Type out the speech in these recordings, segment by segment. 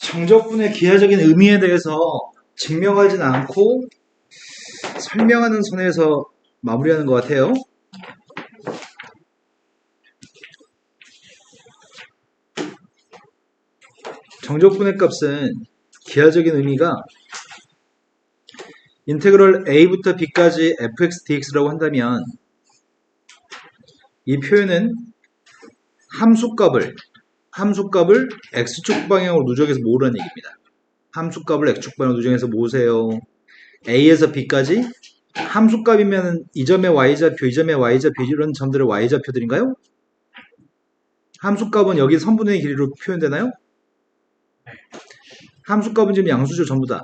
정적분의 기하적인 의미에 대해서 증명하진 않고 설명하는 선에서 마무리하는 것 같아요. 정적분의 값은 기하적인 의미가 인테그럴 a부터 b까지 fx dx라고 한다면 이 표현은 함수값을 x축 방향으로 누적해서 모으라는 얘기입니다. 함수값을 x축 방향으로 누적해서 모으세요. a에서 b까지 함수값이면 이 점의 y좌표, 이 점의 y좌표 이런 점들의 y좌표들인가요? 함수값은 여기 선분의 길이로 표현되나요? 함수값은 지금 양수죠, 전부 다.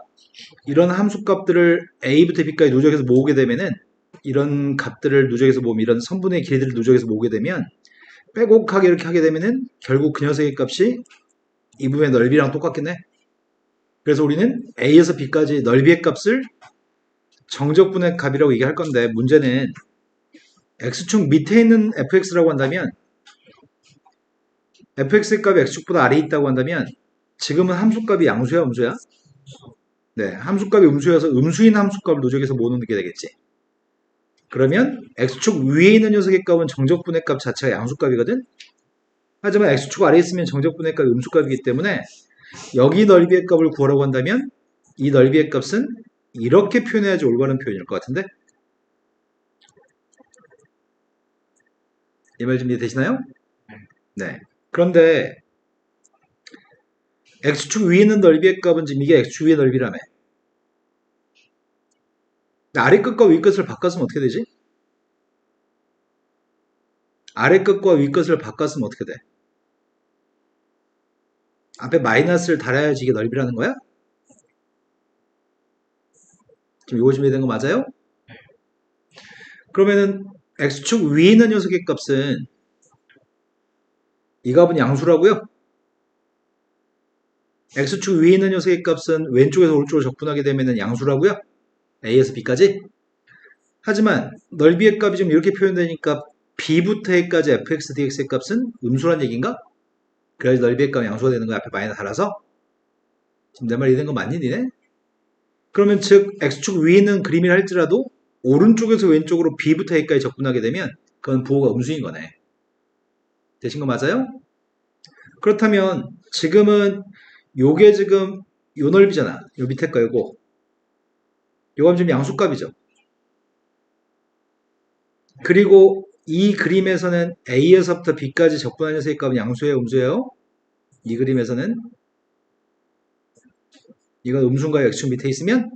이런 함수값들을 a부터 b까지 누적해서 모으게 되면은 이런 값들을 누적해서 모으면 이런 선분의 길이들을 누적해서 모으게 되면 빼곡하게 이렇게 하게 되면은 결국 그 녀석의 값이 이 부분의 넓이랑 똑같겠네. 그래서 우리는 a에서 b까지 넓이의 값을 정적분의 값이라고 얘기할 건데 문제는 x축 밑에 있는 fx라고 한다면 fx의 값이 x축보다 아래에 있다고 한다면 지금은 함수값이 양수야 음수야? 네, 함수값이 음수여서 음수인 함수값을 누적해서 모으는 게 되겠지. 그러면 x축 위에 있는 녀석의 값은 정적분의 값 자체가 양수값이거든. 하지만 x축 아래에 있으면 정적분의 값이 음수값이기 때문에 여기 넓이의 값을 구하라고 한다면 이 넓이의 값은 이렇게 표현해야지 올바른 표현일 것 같은데 이 말 준비되시나요? 네. 그런데 x축 위에 있는 넓이의 값은 지금 이게 x축 위의 넓이라며. 아래 끝과 위 끝을 바꿨으면 어떻게 되지? 아래 끝과 위 끝을 바꿨으면 어떻게 돼? 앞에 마이너스를 달아야지 이게 넓이라는 거야? 지금 이거 준비된 거 맞아요? 그러면은 x축 위에 있는 녀석의 값은 이 값은 양수라고요? x축 위에 있는 녀석의 값은 왼쪽에서 오른쪽으로 적분하게 되면 양수라고요? a에서 b까지? 하지만 넓이의 값이 지금 이렇게 표현되니까 b부터 a까지 fx dx의 값은 음수란 얘기인가? 그래야지 넓이의 값이 양수가 되는 거야. 앞에 마이너스 달아서? 지금 내 말 이해된 거 맞니 니네? 그러면 즉 x축 위에 있는 그림이라 할지라도 오른쪽에서 왼쪽으로 b부터 a까지 적분하게 되면 그건 부호가 음수인 거네. 되신 거 맞아요? 그렇다면 지금은 요게 지금 요 넓이잖아. 요 밑에 거 요거. 요건 지금 양수값이죠. 그리고 이 그림에서는 a에서부터 b까지 적분하는 녀석의 값은 양수예요, 음수예요? 이 그림에서는 이건 음수인가요? x축 밑에 있으면?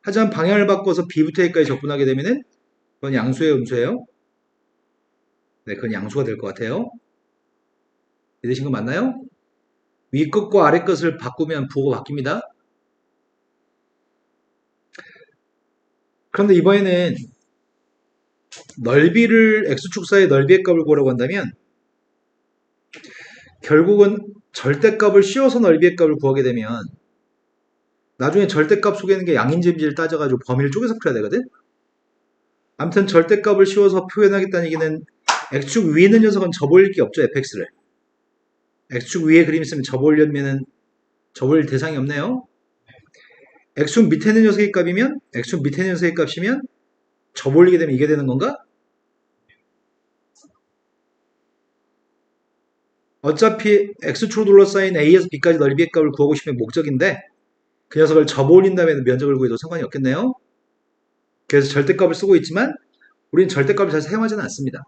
하지만 방향을 바꿔서 b부터 a까지 적분하게 되면은 그건 양수예요, 음수예요? 네, 그건 양수가 될 것 같아요. 이해되신 거 맞나요? 위 끝과 아래 끝을 바꾸면 부호가 바뀝니다. 그런데 이번에는 넓이를 x축 사이의 넓이의 값을 구하라고 한다면 결국은 절대값을 씌워서 넓이의 값을 구하게 되면 나중에 절대값 속에 있는 게 양인지인지를 따져가지고 범위를 쪼개서 풀어야 되거든. 아무튼 절대값을 씌워서 표현하겠다는 얘기는 x축 위에 있는 녀석은 접어올릴 게 없죠. fx를. x축 위에 그림 있으면 접어올리면은 접어올릴 대상이 없네요. x축 밑에 있는 녀석의 값이면 x축 밑에 있는 녀석의 값이면 접어올리게 되면 이게 되는 건가? 어차피 x축으로 둘러싸인 a에서 b까지 넓이의 값을 구하고 싶은 목적인데 그 녀석을 접어올린 다음에 면적을 구해도 상관이 없겠네요. 그래서 절대값을 쓰고 있지만 우리는 절대값을 잘 사용하지는 않습니다.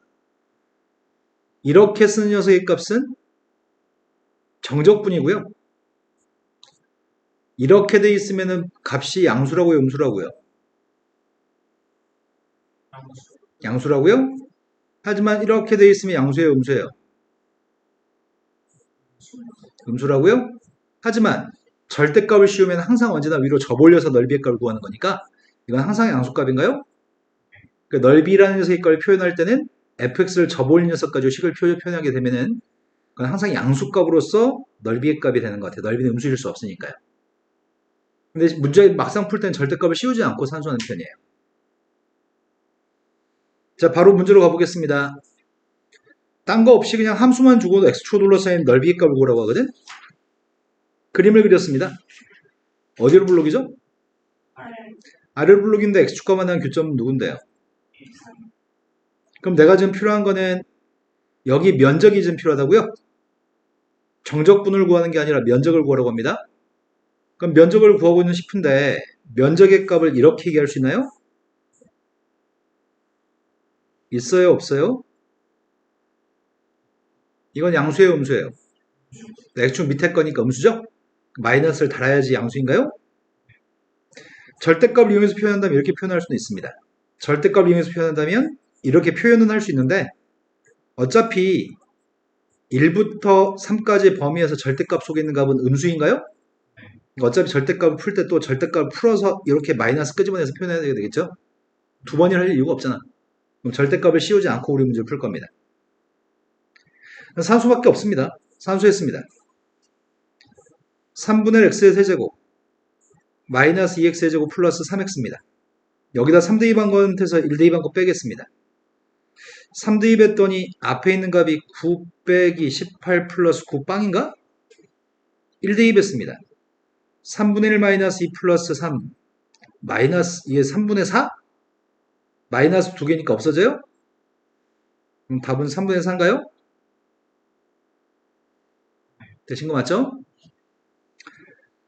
이렇게 쓰는 녀석의 값은 정적분이고요. 이렇게 돼 있으면 값이 양수라고요, 음수라고요? 양수라고요? 하지만 이렇게 돼 있으면 양수예요, 음수예요? 음수라고요? 하지만 절대값을 씌우면 항상 언제나 위로 접올려서 넓이의 값을 구하는 거니까 이건 항상 양수값인가요? 그 넓이라는 녀석의 값을 표현할 때는 fx를 접올린 녀석 가지고 식을 표현하게 되면은 그건 항상 양수값으로서 넓이의 값이 되는 것 같아요. 넓이는 음수일 수 없으니까요. 근데 문제 막상 풀 때는 절대값을 씌우지 않고 산수하는 편이에요. 자, 바로 문제로 가보겠습니다. 딴 거 없이 그냥 함수만 주고도 x축 둘러싸인 넓이의 값을 구하라고 하거든? 그림을 그렸습니다. 어디로 블록이죠? 아래로 블록인데 x축과 만나는 교점은 누군데요? 그럼 내가 지금 필요한 거는 여기 면적이 지금 필요하다고요? 정적분을 구하는 게 아니라 면적을 구하라고 합니다. 그럼 면적을 구하고 있는 싶은데 면적의 값을 이렇게 얘기할 수 있나요? 있어요? 없어요? 이건 양수예요? 음수예요? x축 밑에 거니까 음수죠? 마이너스를 달아야지 양수인가요? 절대값을 이용해서 표현한다면 이렇게 표현할 수도 있습니다. 절대값을 이용해서 표현한다면 이렇게 표현은 할 수 있는데 어차피 1부터 3까지의 범위에서 절대값 속에 있는 값은 음수인가요? 어차피 절대값을 풀 때 또 절대값을 풀어서 이렇게 마이너스 끄집어내서 표현해야 되겠죠? 두 번이나 할 이유가 없잖아. 그럼 절대값을 씌우지 않고 우리 문제를 풀 겁니다. 산수밖에 없습니다. 산수했습니다. 3분의 x의 세제곱 마이너스 2x의 제곱 플러스 3x입니다. 여기다 3대2 반거한테서 1대2 반거 빼겠습니다. 3대2 했더니 앞에 있는 값이 9 빼기 18 플러스 9 빵인가? 1대2 했습니다. 3분의 1 마이너스 2 플러스 3 마이너스 2의 3분의 4? 마이너스 2개니까 없어져요? 그럼 답은 3분의 4인가요? 되신 거 맞죠?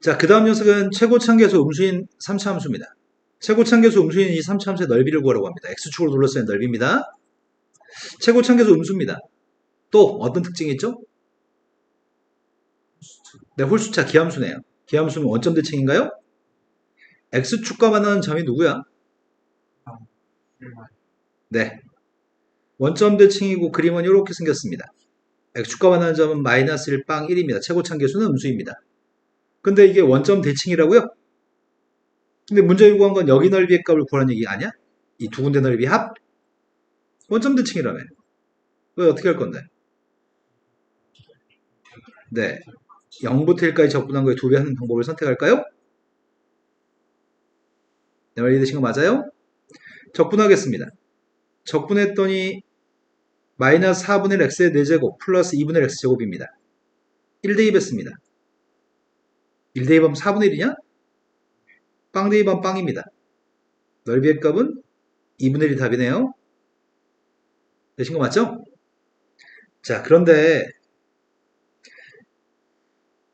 자, 그 다음 녀석은 최고차함계수 음수인 3차 함수입니다. 최고차함계수 음수인 이 3차 함수의 넓이를 구하라고 합니다. x축으로 둘러싸인 넓이입니다. 최고차함계수 음수입니다. 또 어떤 특징이 있죠? 네, 홀수차 기함수네요. 기함수는 원점 대칭인가요? x축과 만나는 점이 누구야? 네, 원점 대칭이고 그림은 이렇게 생겼습니다. x축과 만나는 점은 마이너스 1, 빵 1입니다. 최고차함계수는 음수입니다. 근데 이게 원점 대칭이라고요? 근데 문제 요구한 건 여기 넓이의 값을 구하는 얘기 아니야? 이 두 군데 넓이 합? 원점 대칭이라며. 왜 어떻게 할 건데? 네, 0부터 1까지 적분한 거에 2배 하는 방법을 선택할까요? 네, 이해되신 거 맞아요? 적분하겠습니다. 적분했더니 마이너스 4분의 1 x의 4제곱 플러스 2분의 1 x제곱입니다. 1대2 했습니다. 1대2 하면 4분의 1이냐? 빵 대2 하면 빵입니다. 넓이의 값은 2분의 1이 답이네요. 되신 거 맞죠? 자, 그런데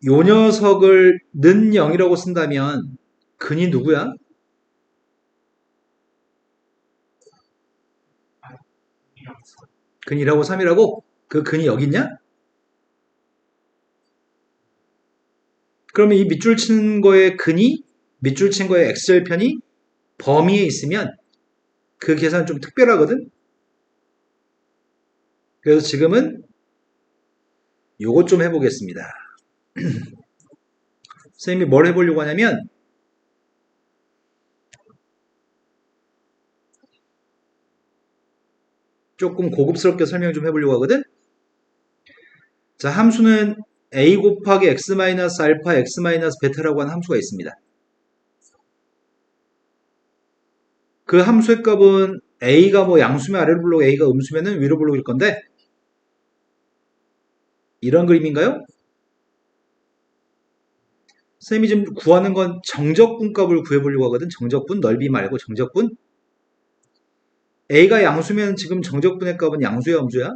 요 녀석을 는 0이라고 쓴다면 근이 누구야? 근이라고 3이라고? 그 근이 여기 있냐? 그러면 이 밑줄 친 거의 근이 밑줄 친 거의 x절편이 범위에 있으면 그 계산은 좀 특별하거든? 그래서 지금은 요것 좀 해보겠습니다. 선생님이 뭘 해보려고 하냐면 조금 고급스럽게 설명 좀 해보려고 하거든? 자, 함수는 a 곱하기 x 마이너스 알파 x 마이너스 베타라고 하는 함수가 있습니다. 그 함수의 값은 a가 뭐 양수면 아래로 불러고 a가 음수면은 위로 불러일 건데 이런 그림인가요? 선생님이 지금 구하는 건 정적분 값을 구해보려고 하거든. 정적분 넓이 말고 정적분. a가 양수면 지금 정적분의 값은 양수야 음수야?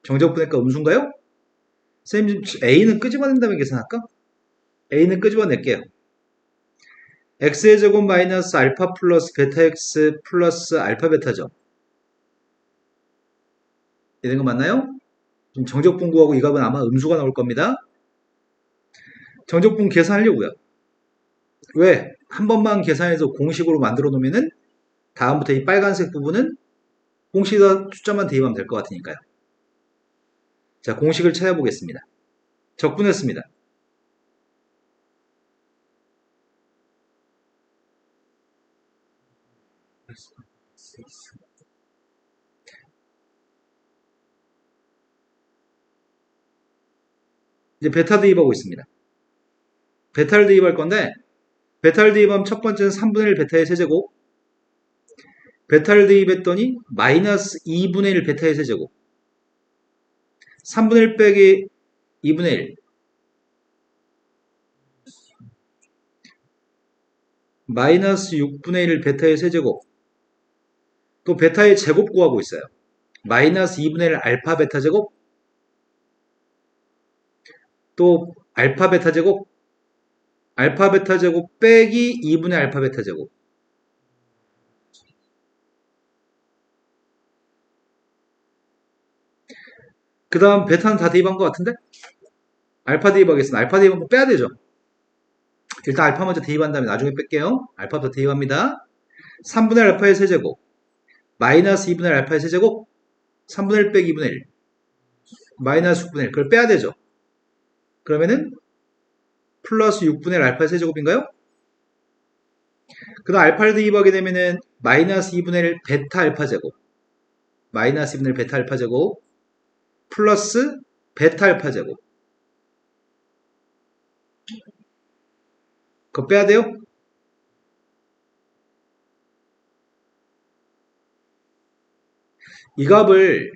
정적분의 값 음수인가요? 선생님 지금 a는 끄집어낸 다음에 계산할까? a는 끄집어낼게요. x의 제곱 마이너스 알파 플러스 베타 x 플러스 알파 베타죠. 이런 거 맞나요? 지금 정적분 구하고 이 값은 아마 음수가 나올 겁니다. 정적분 계산하려고요. 왜? 한 번만 계산해서 공식으로 만들어 놓으면은 다음부터 이 빨간색 부분은 공식에다 숫자만 대입하면 될 것 같으니까요. 자, 공식을 찾아보겠습니다. 적분했습니다. 이제 베타 대입하고 있습니다. 베타를 대입할 건데 베타를 대입하면 첫 번째는 3분의 1 베타의 세제곱 베타를 대입했더니 마이너스 2분의 1 베타의 세제곱 3분의 1 빼기 2분의 1 마이너스 6분의 1 베타의 세제곱, 또 베타의 제곱 구하고 있어요. 마이너스 2분의 1 알파 베타 제곱, 또 알파 베타 제곱, 알파 베타 제곱 빼기 2분의 알파 베타 제곱. 그 다음 베타는 다 대입한 것 같은데? 알파 대입하겠습니다. 알파 대입은 뭐 빼야 되죠. 일단 알파 먼저 대입한 다음에 나중에 뺄게요. 알파부터 대입합니다. 3분의 알파의 세제곱, 마이너스 2분의 알파의 세제곱, 3분의 1 빼기 2분의 1, 마이너스 6분의 1. 그걸 빼야 되죠. 그러면은 플러스 6분의 1 알파의 세제곱인가요? 그 다음 알파를 대입하게 되면은 마이너스 2분의 1 베타 알파 제곱, 마이너스 2분의 1 베타 알파 제곱, 플러스 베타 알파 제곱. 그거 빼야 돼요? 이 값을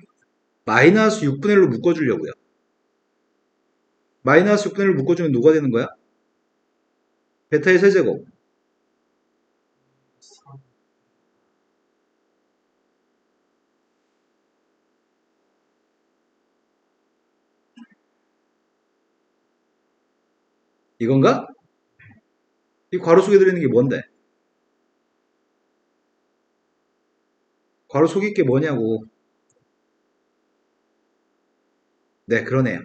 마이너스 6분의 1로 묶어주려고요. 마이너스 6분의 1로 묶어주면 누가 되는 거야? 베타의 세제곱. 이건가? 이 괄호 속에 들어있는 게 뭔데? 괄호 속에 게 뭐냐고. 네, 그러네요.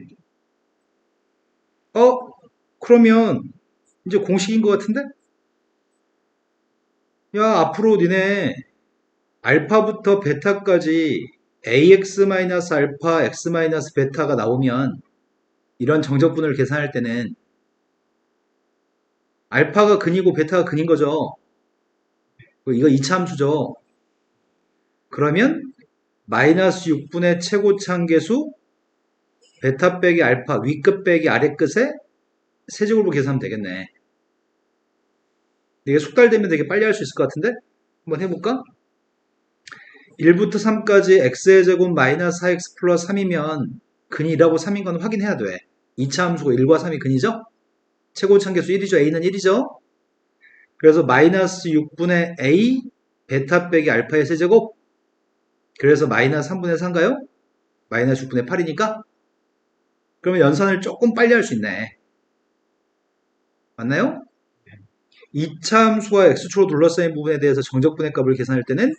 그러면 이제 공식인 것 같은데? 야, 앞으로 니네 알파부터 베타까지 ax-알파, x-베타가 나오면 이런 정적분을 계산할 때는 알파가 근이고 베타가 근인 거죠. 이거 2차 함수죠. 그러면 마이너스 6분의 최고차항계수 베타 빼기 알파 윗끝 빼기 아래끝에 세제곱으로 계산하면 되겠네. 이게 숙달되면 되게 빨리 할 수 있을 것 같은데? 한번 해볼까? 1부터 3까지 x의 제곱 마이너스 4x 플러스 3이면 근이 1하고 3인 건 확인해야 돼. 2차 함수고 1과 3이 근이죠? 최고차항계수 1이죠. a는 1이죠? 그래서 마이너스 6분의 a 베타 빼기 알파의 세제곱, 그래서 마이너스 3분의 4인가요? 마이너스 6분의 8이니까? 그러면 연산을 조금 빨리 할 수 있네. 맞나요? 2차 함수와 x축으로 둘러싸인 부분에 대해서 정적분의 값을 계산할 때는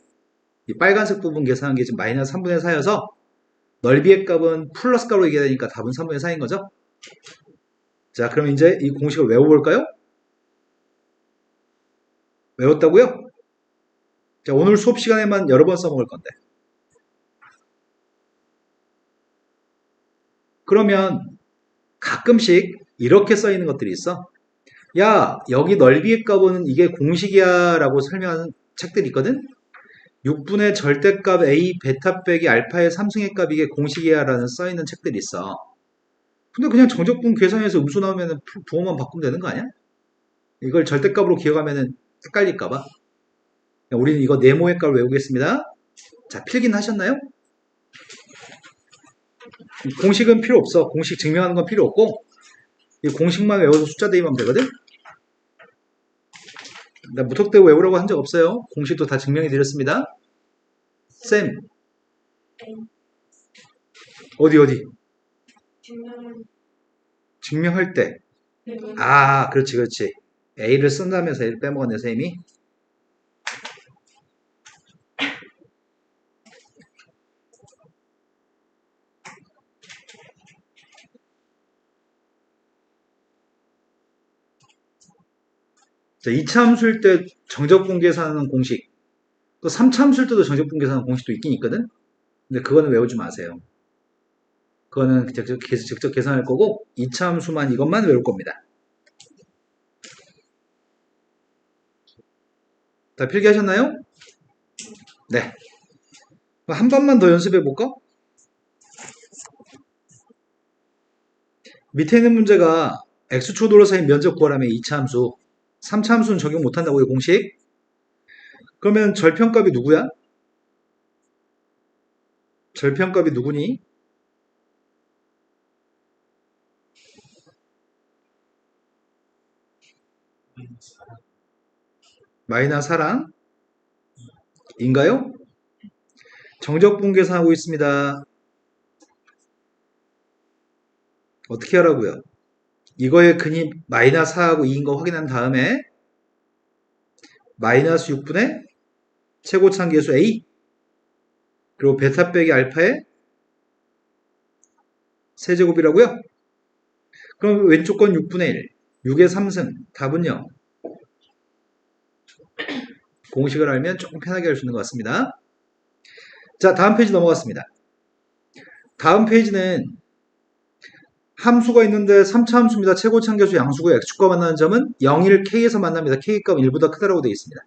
이 빨간색 부분 계산한 게 지금 마이너스 3분의 4여서 넓이의 값은 플러스 값으로 얘기해야 되니까 답은 3분의 4인 거죠? 자, 그럼 이제 이 공식을 외워볼까요? 외웠다고요? 자, 오늘 수업 시간에만 여러 번 써먹을 건데. 그러면 가끔씩 이렇게 써 있는 것들이 있어. 야, 여기 넓이의 값은 이게 공식이야 라고 설명하는 책들이 있거든? 6분의 절대값 a 베타 빼기 알파의 3승의 값 이게 공식이야 라는 써있는 책들이 있어. 근데 그냥 정적분 계산해서 음수 나오면 부호만 바꾸면 되는 거 아니야? 이걸 절대값으로 기억하면 헷갈릴까봐. 우리는 이거 네모의 값을 외우겠습니다. 자, 필기는 하셨나요? 공식은 필요 없어. 공식 증명하는 건 필요 없고 이 공식만 외워서 숫자 대입하면 되거든? 나 무턱대고 외우라고 한 적 없어요. 공식도 다 증명해 드렸습니다. 쌤, 어디? 증명할 때. 아, 그렇지. A를 쓴다면서 A를 빼먹었네, 쌤이. 자, 2차 함수일 때 정적분 계산하는 공식, 또 3차 함수일 때도 정적분 계산하는 공식도 있긴 있거든? 근데 그거는 외우지 마세요. 그거는 직접 계산할 거고 2차 함수만 이것만 외울 겁니다. 다 필기하셨나요? 네. 한 번만 더 연습해 볼까? 밑에 있는 문제가 x축 도로사인 면적 구하라면 2차 함수, 3차 함수는 적용 못한다고요, 공식? 그러면 절편값이 누구야? 절편값이 누구니? 마이너스 4랑 인가요? 정적분 계산하고 있습니다. 어떻게 하라고요? 이거의 근이 마이너스 4하고 2인 거 확인한 다음에 마이너스 6분의 최고차항계수 A 그리고 베타 빼기 알파의 세제곱이라고요? 그럼 왼쪽 건 6분의 1 6의 3승 답은요? 공식을 알면 조금 편하게 할 수 있는 것 같습니다. 자, 다음 페이지 넘어갔습니다. 다음 페이지는 함수가 있는데 3차 함수입니다. 최고차항계수 양수고 x축과 만나는 점은 0, 1, k에서 만납니다. k값은 1보다 크다라고 되어 있습니다.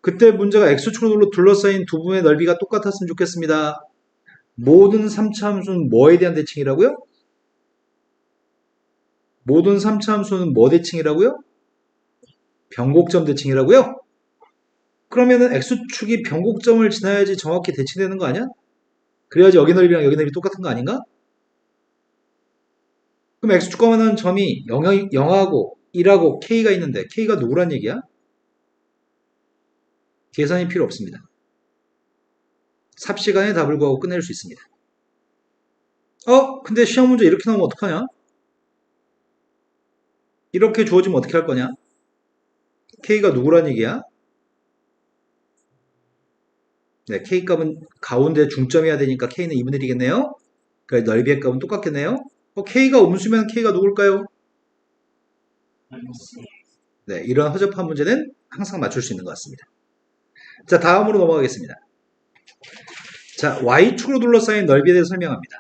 그때 문제가 x축으로 둘러싸인 두 분의 넓이가 똑같았으면 좋겠습니다. 모든 3차 함수는 뭐에 대한 대칭이라고요? 모든 3차 함수는 뭐 대칭이라고요? 변곡점 대칭이라고요? 그러면은 x축이 변곡점을 지나야지 정확히 대칭되는 거 아니야? 그래야지 여기 넓이랑 여기 넓이 똑같은 거 아닌가? 그럼 x축과 만나는 점이 0하고 1하고 k가 있는데 k가 누구란 얘기야? 계산이 필요 없습니다. 삽시간에 답을 구하고 끝낼 수 있습니다. 근데 시험 문제 이렇게 나오면 어떡하냐? 이렇게 주어지면 어떻게 할 거냐? k가 누구란 얘기야? 네, k값은 가운데 중점이어야 되니까 k는 2분의 1이겠네요. 그러니까 넓이의 값은 똑같겠네요. k가 음수면 k가 누굴까요? 네, 이런 허접한 문제는 항상 맞출 수 있는 것 같습니다. 자, 다음으로 넘어가겠습니다. 자, y축으로 둘러싸인 넓이에 대해서 설명합니다.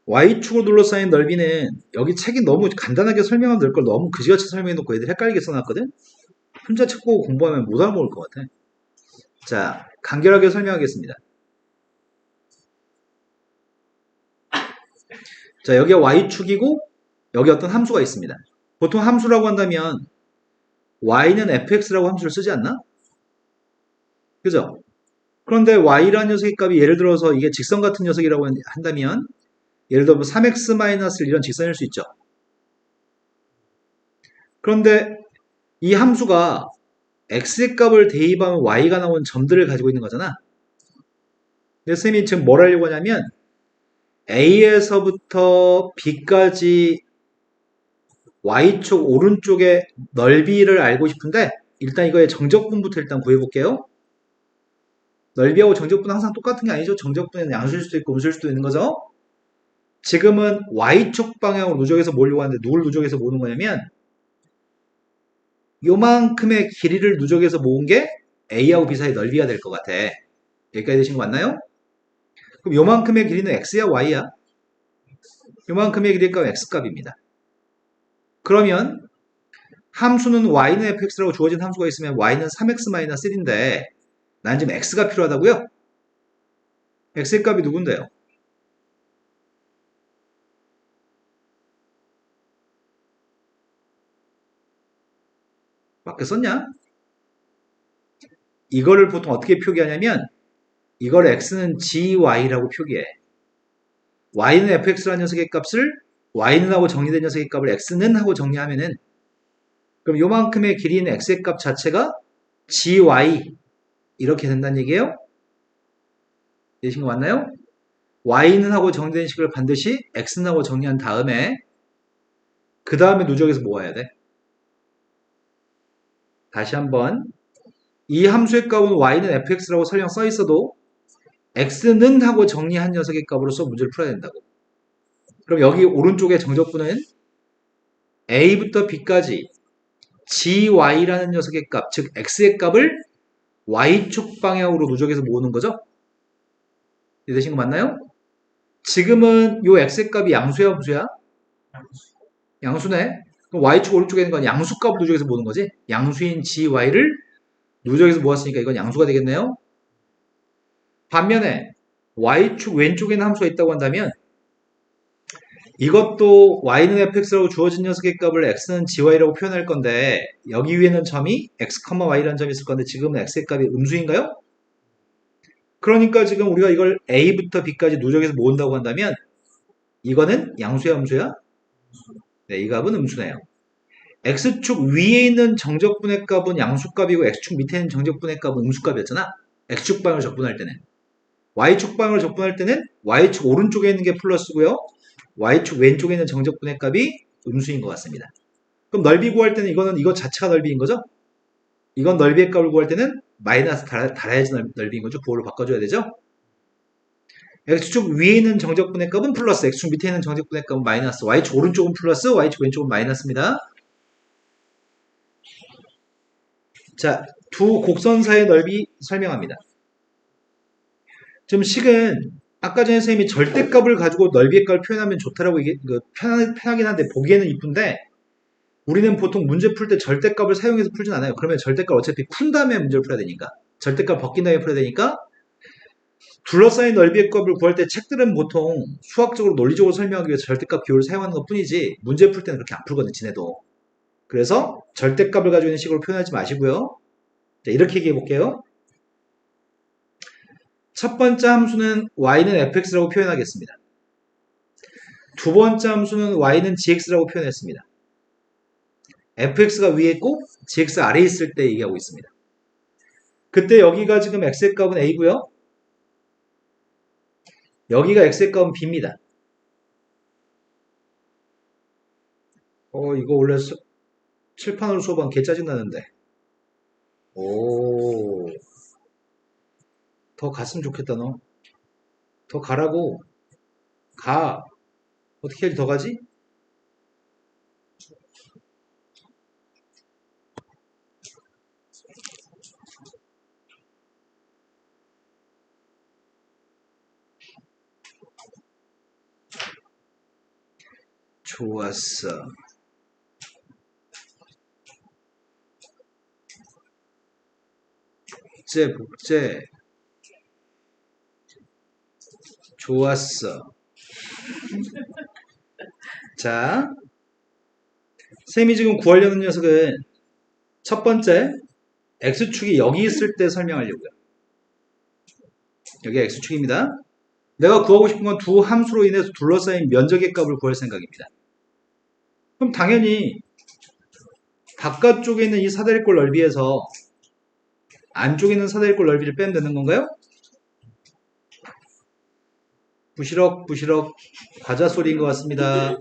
y축으로 둘러싸인 넓이는 여기 책이 너무 간단하게 설명하면 될 걸 너무 그지같이 설명해놓고 애들 헷갈리게 써놨거든? 혼자 책 보고 공부하면 못 알아먹을 것 같아. 자, 간결하게 설명하겠습니다. 자, 여기가 y축이고 여기 어떤 함수가 있습니다. 보통 함수라고 한다면 y는 fx라고 함수를 쓰지 않나? 그죠? 그런데 y라는 녀석의 값이 예를 들어서 이게 직선 같은 녀석이라고 한다면 예를 들어 3x- 이런 직선일 수 있죠. 그런데 이 함수가 x의 값을 대입하면 y가 나온 점들을 가지고 있는 거잖아. 근데 쌤이 지금 뭘 하려고 하냐면 a에서부터 b까지 y축 오른쪽의 넓이를 알고 싶은데 일단 이거의 정적분부터 일단 구해볼게요. 넓이하고 정적분은 항상 똑같은 게 아니죠. 정적분은 양수일 수도 있고 음수일 수도 있는 거죠. 지금은 y축 방향으로 누적해서 모으려고 하는데 누굴 누적해서 모으는 거냐면 요만큼의 길이를 누적해서 모은 게 a하고 b 사이 넓이가 될 것 같아. 여기까지 되신 거 맞나요? 그럼 요만큼의 길이는 x야 y야? 요만큼의 길이의 값은 x값입니다. 그러면 함수는 y는 fx라고 주어진 함수가 있으면 y는 3x-1인데 난 지금 x가 필요하다고요? x의 값이 누군데요? 맞게 썼냐? 이거를 보통 어떻게 표기하냐면 이걸 x는 gy라고 표기해. y는 fx라는 녀석의 값을 y는 하고 정리된 녀석의 값을 x는 하고 정리하면은 그럼 요만큼의 길이 있는 x의 값 자체가 gy 이렇게 된다는 얘기예요? 되신 거 맞나요? y는 하고 정리된 식을 반드시 x는 하고 정리한 다음에 그 다음에 누적해서 모아야 돼. 다시 한번 이 함수의 값은 y는 fx라고 설령 써 있어도 x는 하고 정리한 녀석의 값으로서 문제를 풀어야 된다고. 그럼 여기 오른쪽에 정적분은 a부터 b까지 gy라는 녀석의 값, 즉 x의 값을 y축 방향으로 누적해서 모으는 거죠? 이해되신 거 맞나요? 지금은 요 x의 값이 양수야, 음수야? 양수네. 그럼 y축 오른쪽에 있는 건 양수값 누적해서 모으는 거지? 양수인 gy를 누적해서 모았으니까 이건 양수가 되겠네요. 반면에 y축 왼쪽에 있는 함수가 있다고 한다면 이것도 y는 fx라고 주어진 녀석의 값을 x는 gy라고 표현할 건데 여기 위에는 점이 x, y라는 점이 있을 건데 지금은 x의 값이 음수인가요? 그러니까 지금 우리가 이걸 a부터 b까지 누적해서 모은다고 한다면 이거는 양수야, 음수야? 네, 이 값은 음수네요. x축 위에 있는 정적분의 값은 양수값이고 x축 밑에 있는 정적분의 값은 음수값이었잖아. x축 방을 적분할 때는. y축 방을 적분할 때는 y축 오른쪽에 있는 게 플러스고요. y축 왼쪽에 있는 정적분의 값이 음수인 것 같습니다. 그럼 넓이 구할 때는 이거는 이거 자체가 넓이인 거죠? 이건 넓이의 값을 구할 때는 마이너스 달아야지 넓이인 거죠. 부호를 바꿔줘야 되죠? x축 위에 있는 정적분의 값은 플러스, x축 밑에 있는 정적분의 값은 마이너스, y축 오른쪽은 플러스, y축 왼쪽은 마이너스입니다. 자, 두 곡선 사이의 넓이 설명합니다. 지금 식은 아까 전에 선생님이 절대값을 가지고 넓이의 값을 표현하면 좋다라고 편하긴 한데 보기에는 이쁜데 우리는 보통 문제 풀 때 절대값을 사용해서 풀진 않아요. 그러면 절대값 어차피 푼 다음에 문제를 풀어야 되니까 절대값 벗긴 다음에 풀어야 되니까 둘러싸인 넓이의 값을 구할 때 책들은 보통 수학적으로 논리적으로 설명하기 위해서 절대값 기호를 사용하는 것 뿐이지 문제 풀 때는 그렇게 안 풀거든 지네도. 그래서 절대값을 가지고 있는 식으로 표현하지 마시고요. 자, 이렇게 얘기해 볼게요. 첫 번째 함수는 y는 fx라고 표현하겠습니다. 두 번째 함수는 y는 gx라고 표현했습니다. fx가 위에 있고 gx가 아래에 있을 때 얘기하고 있습니다. 그때 여기가 지금 x의 값은 a고요. 여기가 x의 값은 b입니다. 이거 원래 칠판으로 수업하면 개 짜증나는데. 오, 더 갔으면 좋겠다 너. 더 가라고. 가. 어떻게 해야지 더 가지? 좋았어. 복제. 좋았어. 자, 쌤이 지금 구하려는 녀석은 첫 번째 x축이 여기 있을 때 설명하려고요. 여기 x축입니다. 내가 구하고 싶은 건 두 함수로 인해서 둘러싸인 면적의 값을 구할 생각입니다. 그럼 당연히 바깥쪽에 있는 이 사다리꼴 넓이에서 안쪽에 있는 사다리꼴 넓이를 빼면 되는 건가요? 부시럭부시럭 과자 소리인 것 같습니다.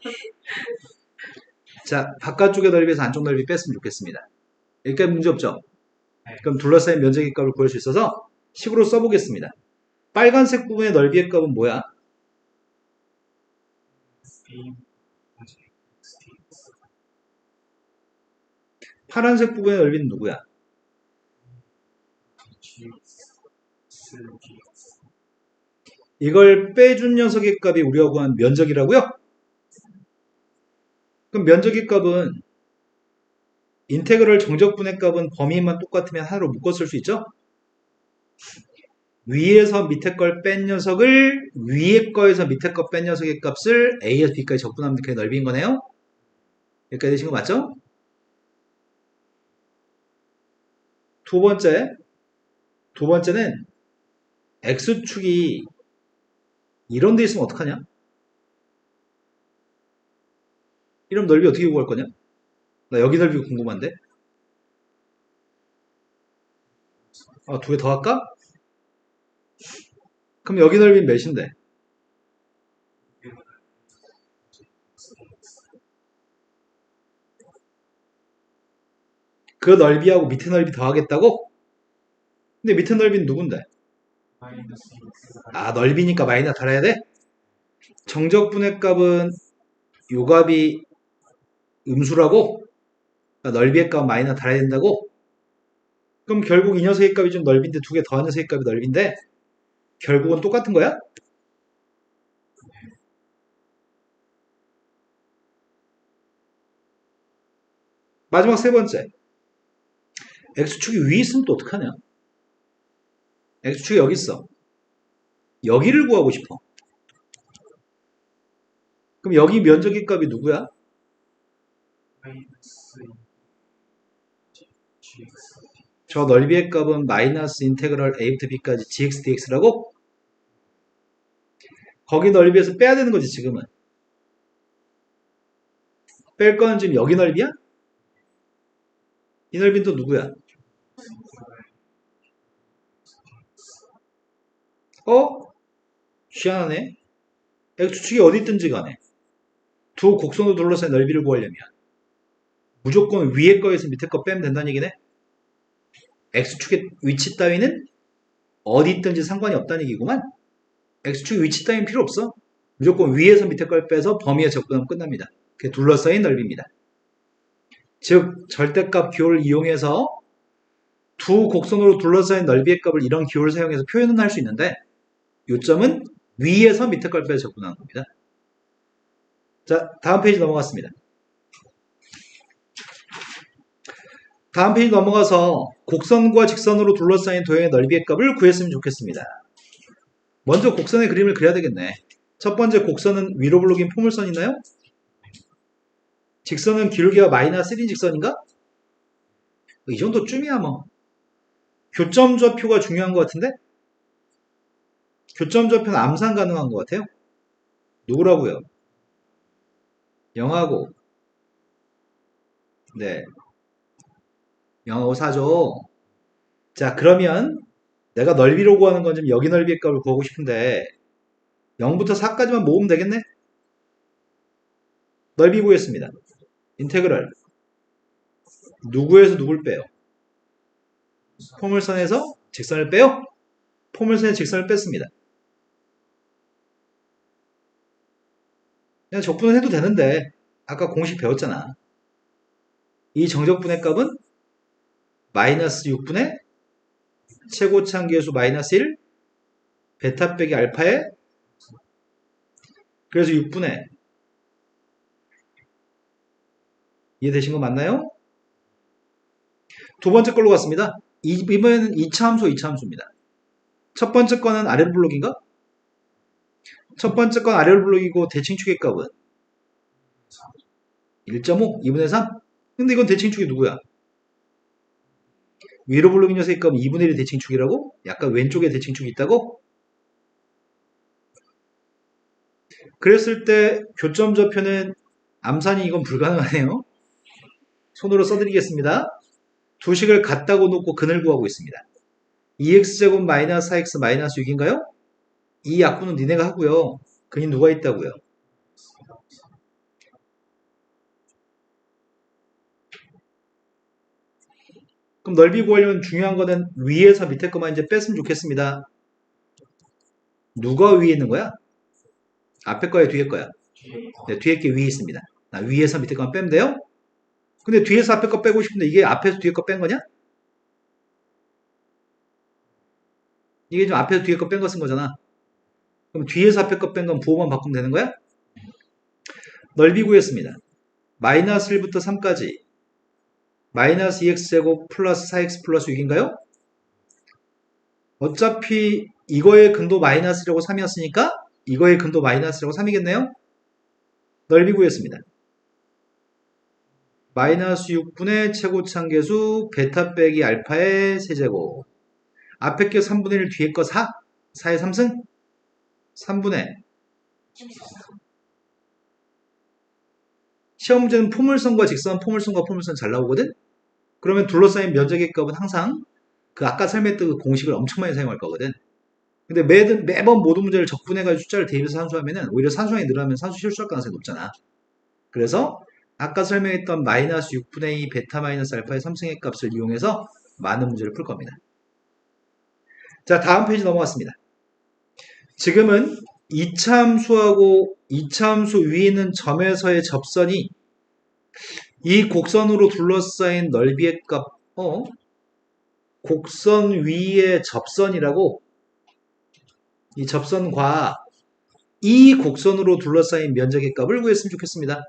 자, 바깥쪽의 넓이에서 안쪽 넓이 뺐으면 좋겠습니다. 여기까지 문제 없죠? 그럼 둘러싸인 면적의 값을 구할 수 있어서 식으로 써보겠습니다. 빨간색 부분의 넓이의 값은 뭐야? 파란색 부분의 넓이는 누구야? 이걸 빼준 녀석의 값이 우리가 구한 면적이라고요? 그럼 면적의 값은 인테그럴 정적분의 값은 범위만 똑같으면 하나로 묶어 쓸 수 있죠? 위에서 밑에 걸 뺀 녀석을 위에 거에서 밑에 거 뺀 녀석의 값을 A에서 B까지 적분하면 그게 넓이인 거네요? 여기까지 되신 거 맞죠? 두 번째는 X축이 이런 데 있으면 어떡하냐? 이런 넓이 어떻게 구할 거냐? 나 여기 넓이 궁금한데? 두 개 더 할까? 그럼 여기 넓이는 몇인데? 그 넓이하고 밑에 넓이 더하겠다고? 근데 밑에 넓이는 누군데? 넓이니까 마이너스 달아야 돼? 정적분의 값은 요 값이 음수라고? 그러니까 넓이의 값 마이너스 달아야 된다고? 그럼 결국 이 녀석의 값이 좀 넓인데 두 개 더한 녀석의 값이 넓인데 결국은 똑같은 거야? 마지막 세 번째. X축이 위에 있으면 또 어떡하냐? X축이 여기 있어. 여기를 구하고 싶어. 그럼 여기 면적의 값이 누구야? 저 넓이의 값은 마이너스 인테그럴 a부터 b까지 gx dx라고? 거기 넓이에서 빼야 되는 거지 지금은. 뺄 거는 지금 여기 넓이야? 이 넓이는 또 누구야? 희한하네. X축이 어디 있든지 간에 두 곡선으로 둘러싼 넓이를 구하려면 무조건 위에 거에서 밑에 거 빼면 된다는 얘기네. X축의 위치 따위는 어디 있든지 상관이 없다는 얘기구만. X축 위치 따위는 필요 없어. 무조건 위에서 밑에 걸 빼서 범위에 접근하면 끝납니다. 그게 둘러싸인 넓이입니다. 즉 절대값 기호를 이용해서 두 곡선으로 둘러싸인 넓이의 값을 이런 기호를 사용해서 표현은 할 수 있는데 요점은 위에서 밑에 걸 빼서 접근하는 겁니다. 자, 다음 페이지 넘어갔습니다. 다음 페이지 넘어가서 곡선과 직선으로 둘러싸인 도형의 넓이의 값을 구했으면 좋겠습니다. 먼저 곡선의 그림을 그려야 되겠네. 첫 번째 곡선은 위로 블록인 포물선 있나요? 직선은 기울기가 마이너스 1인 직선인가? 이 정도쯤이야 뭐. 교점 좌표가 중요한 것 같은데? 교점 좌표는 암산 가능한 것 같아요. 누구라고요? 0하고 네 0하고 4죠. 자, 그러면 내가 넓이로 구하는 건 좀 여기 넓이의 값을 구하고 싶은데 0부터 4까지만 모으면 되겠네? 넓이 구했습니다. 인테그럴 누구에서 누굴 빼요? 포물선에서 직선을 빼요? 포물선에서 직선을 뺐습니다. 그냥 적분을 해도 되는데 아까 공식 배웠잖아. 이 정적분의 값은 마이너스 6분의 최고차항계수 마이너스 1 베타 빼기 알파에 그래서 6분의 이해되신 거 맞나요? 두 번째 걸로 갔습니다. 이번에는 2차 함수, 2차 함수입니다. 첫 번째 거는 아래로 블록인가? 첫 번째 건 아래로 블록이고 대칭축의 값은 1.5, 2분의 3? 근데 이건 대칭축이 누구야? 위로 블록인 녀석의 값은 2분의 1의 대칭축이라고? 약간 왼쪽에 대칭축이 있다고? 그랬을 때 교점 좌표는 암산이 이건 불가능하네요. 손으로 써드리겠습니다. 두 식을 같다고 놓고 근을 구하고 있습니다. 2x제곱 마이너스 4x 마이너스 6인가요? 이 약분은 니네가 하고요. 근이 누가 있다고요? 그럼 넓이 구하려면 중요한 거는 위에서 밑에 것만 이제 뺐으면 좋겠습니다. 누가 위에 있는 거야? 앞에 거야, 뒤에 거야? 네, 뒤에 게 위에 있습니다. 위에서 밑에 것만 빼면 돼요? 근데 뒤에서 앞에 거 빼고 싶은데 이게 앞에서 뒤에 거 뺀 거냐? 이게 좀 앞에서 뒤에 거 뺀 거 쓴 거잖아. 그럼 뒤에서 앞에 거 뺀 건 부호만 바꾸면 되는 거야? 넓이 구했습니다. 마이너스 1부터 3까지 마이너스 2x제곱 플러스 4x 플러스 6인가요? 어차피 이거의 근도 마이너스라고 3이었으니까 이거의 근도 마이너스라고 3이겠네요? 넓이 구했습니다. 마이너스 6분의 최고차항계수 베타 빼기 알파의 세제곱 앞에 게 3분의 1 뒤에 거 4? 4의 3승? 3분의 시험 문제는 포물선과 직선, 포물선과 포물선 잘 나오거든? 그러면 둘러싸인 면적의 값은 항상 그 아까 설명했던 그 공식을 엄청 많이 사용할 거거든. 근데 매번 모든 문제를 적분해가지고 숫자를 대입해서 산수하면은 오히려 산수량이 늘어나면 산수 실수할 가능성이 높잖아. 그래서 아까 설명했던 마이너스 6분의 2 베타 마이너스 알파의 3승의 값을 이용해서 많은 문제를 풀 겁니다. 자, 다음 페이지 넘어갔습니다. 지금은 2차 함수하고 2차 함수 위에 있는 점에서의 접선이 이 곡선으로 둘러싸인 넓이의 값, 곡선 위의 접선이라고 이 접선과 이 곡선으로 둘러싸인 면적의 값을 구했으면 좋겠습니다.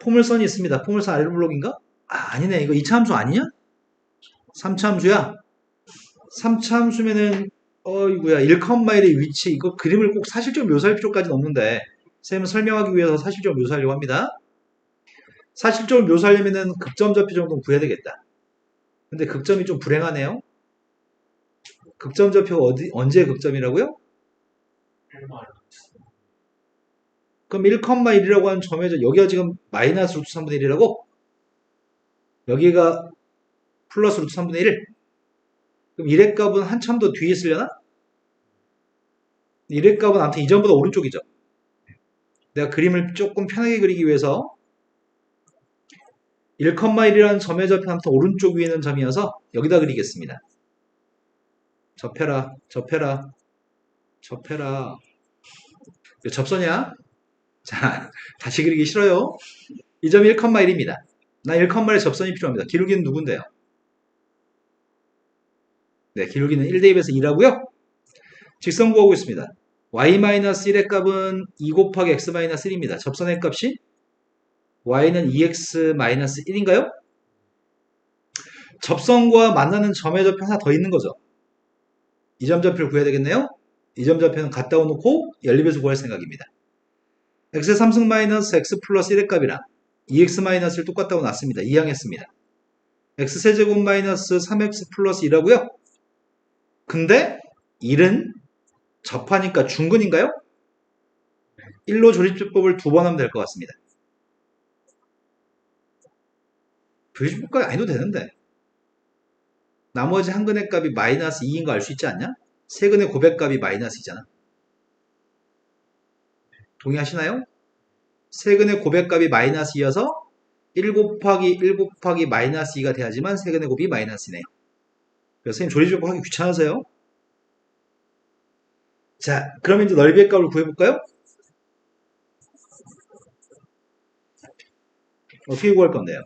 포물선이 있습니다. 포물선 아래로 블록인가? 아니네. 이거 2차 함수 아니냐? 3차 함수야? 3차 함수면은 어이구야 1,1의 위치 이거 그림을 꼭 사실적으로 묘사할 필요까지는 없는데 쌤은 설명하기 위해서 사실적으로 묘사하려고 합니다. 사실적으로 묘사하려면은 극점 좌표 정도는 구해야 되겠다. 근데 극점이 좀 불행하네요. 극점 좌표가 언제 극점이라고요? 그럼 1,1이라고 하는 점에서 여기가 지금 마이너스 루트 3분의 1이라고? 여기가 플러스 루트 3분의 1. 그럼 1의 값은 한참 더 뒤에 쓰려나? 1의 값은 아무튼 이전보다 오른쪽이죠. 내가 그림을 조금 편하게 그리기 위해서 1,1이라는 점의 좌표는 아무튼 오른쪽 위에 있는 점이어서 여기다 그리겠습니다. 접해라, 접해라, 접해라. 이거 접선이야? 자, 다시 그리기 싫어요. 이 점이 1,1입니다. 나 1,1의 접선이 필요합니다. 기울기는 누군데요? 네, 기울기는 1대입에서 2라고요? 직선 구하고 있습니다. y-1의 값은 2 곱하기 x-1입니다. 접선의 값이 y는 2x-1인가요? 접선과 만나는 점의 좌표 하나 더 있는 거죠. 이 점 좌표를 구해야 되겠네요. 이 점 좌표는 갖다 놓고 연립에서 구할 생각입니다. x의 3승 마이너스 x 플러스 1의 값이랑 2x-1을 똑같다고 놨습니다. 이항했습니다. x세제곱 마이너스 3x 플러스 2라고요? 근데 1은 접하니까 중근인가요? 1로 조립제법을 두 번 하면 될 것 같습니다. 조립제법까지 안 해도 되는데 나머지 한 근의 값이 마이너스 2인 거 알 수 있지 않냐? 세 근의 고백값이 마이너스이잖아. 동의하시나요? 세 근의 고백값이 마이너스 2여서 1 곱하기 1 곱하기 마이너스 2가 돼야지만 세 근의 곱이 마이너스네요. 그래서 선생님 조립제법 하기 귀찮으세요? 자, 그러면 이제 넓이의 값을 구해볼까요? 어떻게 구할 건데요?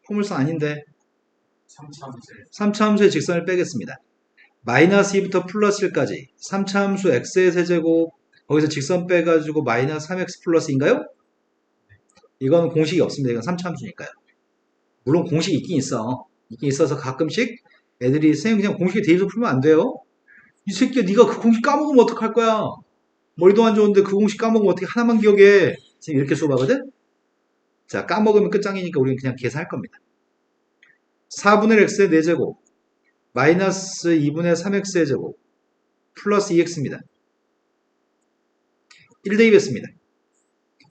포물선 아닌데 3차 함수의 직선을 빼겠습니다. 마이너스 2부터 플러스 1까지 3차 함수 x의 세제곱 거기서 직선 빼가지고 마이너스 3x 플러스인가요? 이건 공식이 없습니다. 이건 3차 함수니까요. 물론 공식이 있긴 있어. 있긴 있어서 가끔씩 애들이 선생님 그냥 공식에 대입해서 풀면 안 돼요. 이 새끼야 네가 그 공식 까먹으면 어떡할 거야. 머리도 안 좋은데 그 공식 까먹으면 어떻게 하나만 기억해. 선생님 이렇게 수업하거든. 자, 까먹으면 끝장이니까 우리는 그냥 계산할 겁니다. 4분의 x의 4제곱 마이너스 2분의 3x의 제곱 플러스 2x입니다. 1대입했습니다.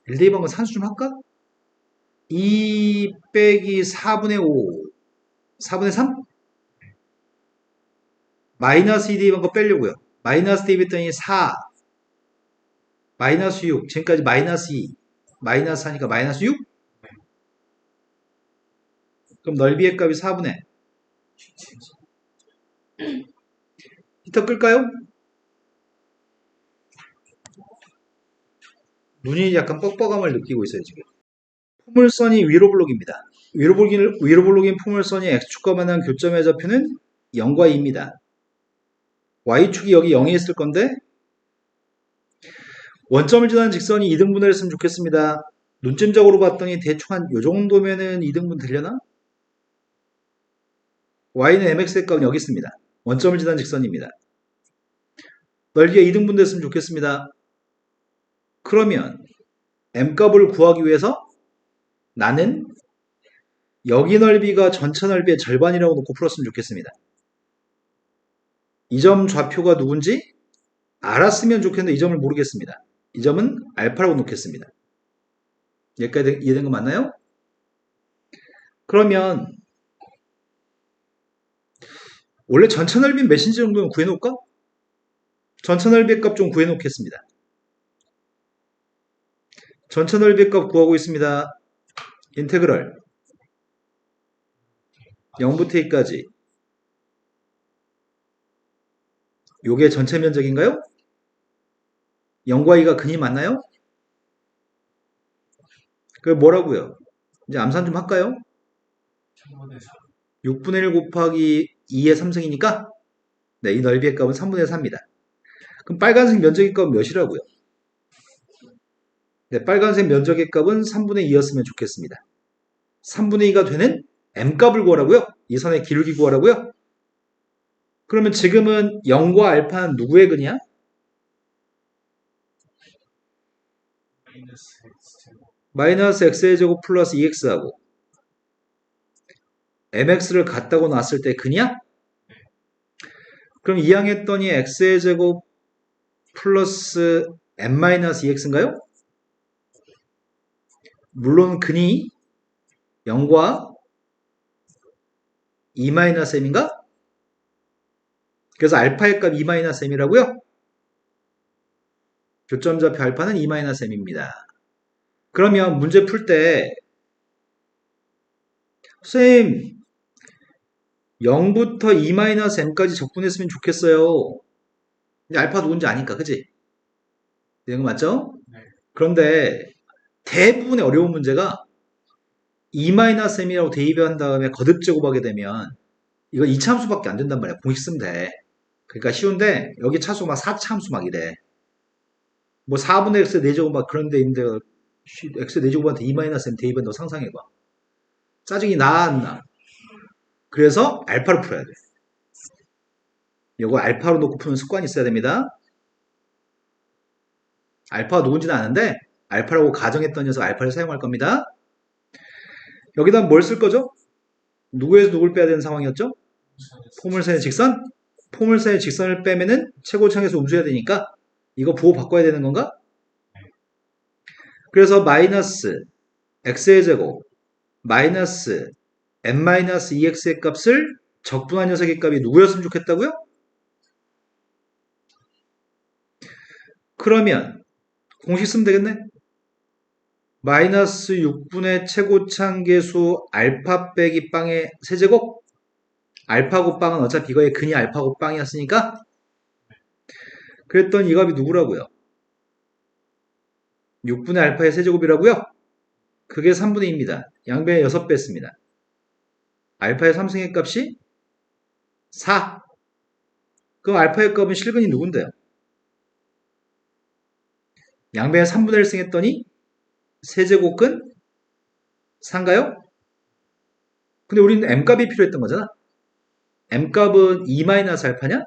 1대입한 건 산수 좀 할까? 2 빼기 4분의 5 4분의 3? 마이너스 2 대입한 거 빼려고요. 마이너스 대입했더니 4 마이너스 6 지금까지 마이너스 2 마이너스 하니까 마이너스 6? 그럼 넓이의 값이 4분의 히터 끌까요? 눈이 약간 뻑뻑함을 느끼고 있어요 지금. 포물선이 위로 블록입니다. 위로 블록인 포물선이 x축과 만난 교점의 좌표는 0과 2입니다. y축이 여기 0에 있을 건데 원점을 지나는 직선이 2등분을 했으면 좋겠습니다. 눈쯤적으로 봤더니 대충 한 요 정도면은 2등분 되려나? y는 mx의 값은 여기 있습니다. 원점을 지나는 직선입니다. 넓이가 2등분 됐으면 좋겠습니다. 그러면 m값을 구하기 위해서 나는 여기 넓이가 전체 넓이의 절반이라고 놓고 풀었으면 좋겠습니다. 이 점 좌표가 누군지 알았으면 좋겠는데 이 점을 모르겠습니다. 이 점은 알파라고 놓겠습니다. 여기까지 이해된 거 맞나요? 그러면 원래 전체 넓이는 몇인지 정도는 구해놓을까? 전체 넓이의 값 좀 구해놓겠습니다. 전체 넓이의 값 구하고 있습니다. 인테그럴 0부터 2까지 요게 전체 면적인가요? 0과 2가 근이 맞나요? 그 뭐라고요? 이제 암산 좀 할까요? 6분의 1 곱하기 2의 3승이니까 네, 이 넓이의 값은 3분의 4입니다. 그럼 빨간색 면적의 값은 몇이라고요? 네, 빨간색 면적의 값은 3분의 2였으면 좋겠습니다. 3분의 2가 되는 m값을 구하라고요? 이 선의 기울기 구하라고요? 그러면 지금은 0과 알파는 누구의 근이야? 마이너스 x의 제곱 플러스 2x하고 mx를 같다고 놨을 때 근이야? 그럼 이항했더니 x의 제곱 플러스 m-2x인가요? 물론 근이 0과 2-m인가? 그래서 알파의 값 2-m이라고요? 교점좌표 알파는 2-m입니다. 그러면 문제 풀 때 선생님 0부터 2-m까지 적분했으면 좋겠어요. 근데 알파 누군지 아니까, 그지? 이거 맞죠? 네. 그런데 대부분의 어려운 문제가 2-m이라고 대입한 다음에 거듭 제곱하게 되면 이거 2차함수밖에 안 된단 말이야. 공식 쓰면 돼. 그러니까 쉬운데 여기 차수가 막 4차함수 막 이래. 뭐 4분의 x 4제곱 막 그런 데 있는데 x 4제곱한테 2-m 대입한다고 상상해봐. 짜증이 나 안 나? 그래서 알파를 풀어야 돼. 이거 알파로 놓고 푸는 습관이 있어야 됩니다. 알파가 누군지는 아는데 알파라고 가정했던 녀석 알파를 사용할 겁니다. 여기다 뭘 쓸 거죠? 누구에서 누굴 빼야 되는 상황이었죠? 포물선의 직선? 포물선의 직선을 빼면은 최고창에서 음수해야 되니까 이거 부호 바꿔야 되는 건가? 그래서 마이너스 x의 제곱 마이너스 n-2x의 값을 적분한 녀석의 값이 누구였으면 좋겠다고요? 그러면 공식 쓰면 되겠네. 마이너스 6분의 최고창계수 알파 빼기 빵의 세제곱. 알파고 빵은 어차피 이거의 근이 알파고 빵이었으니까. 그랬더니 이 값이 누구라고요? 6분의 알파의 세제곱이라고요? 그게 3분의 2입니다. 양변에 6배 했습니다. 알파의 3승의 값이 4. 그럼 알파의 값은 실근이 누군데요? 양변에 3분의 1 승했더니 세제곱근 4인가요? 근데 우리는 m값이 필요했던 거잖아. m값은 2-알파냐?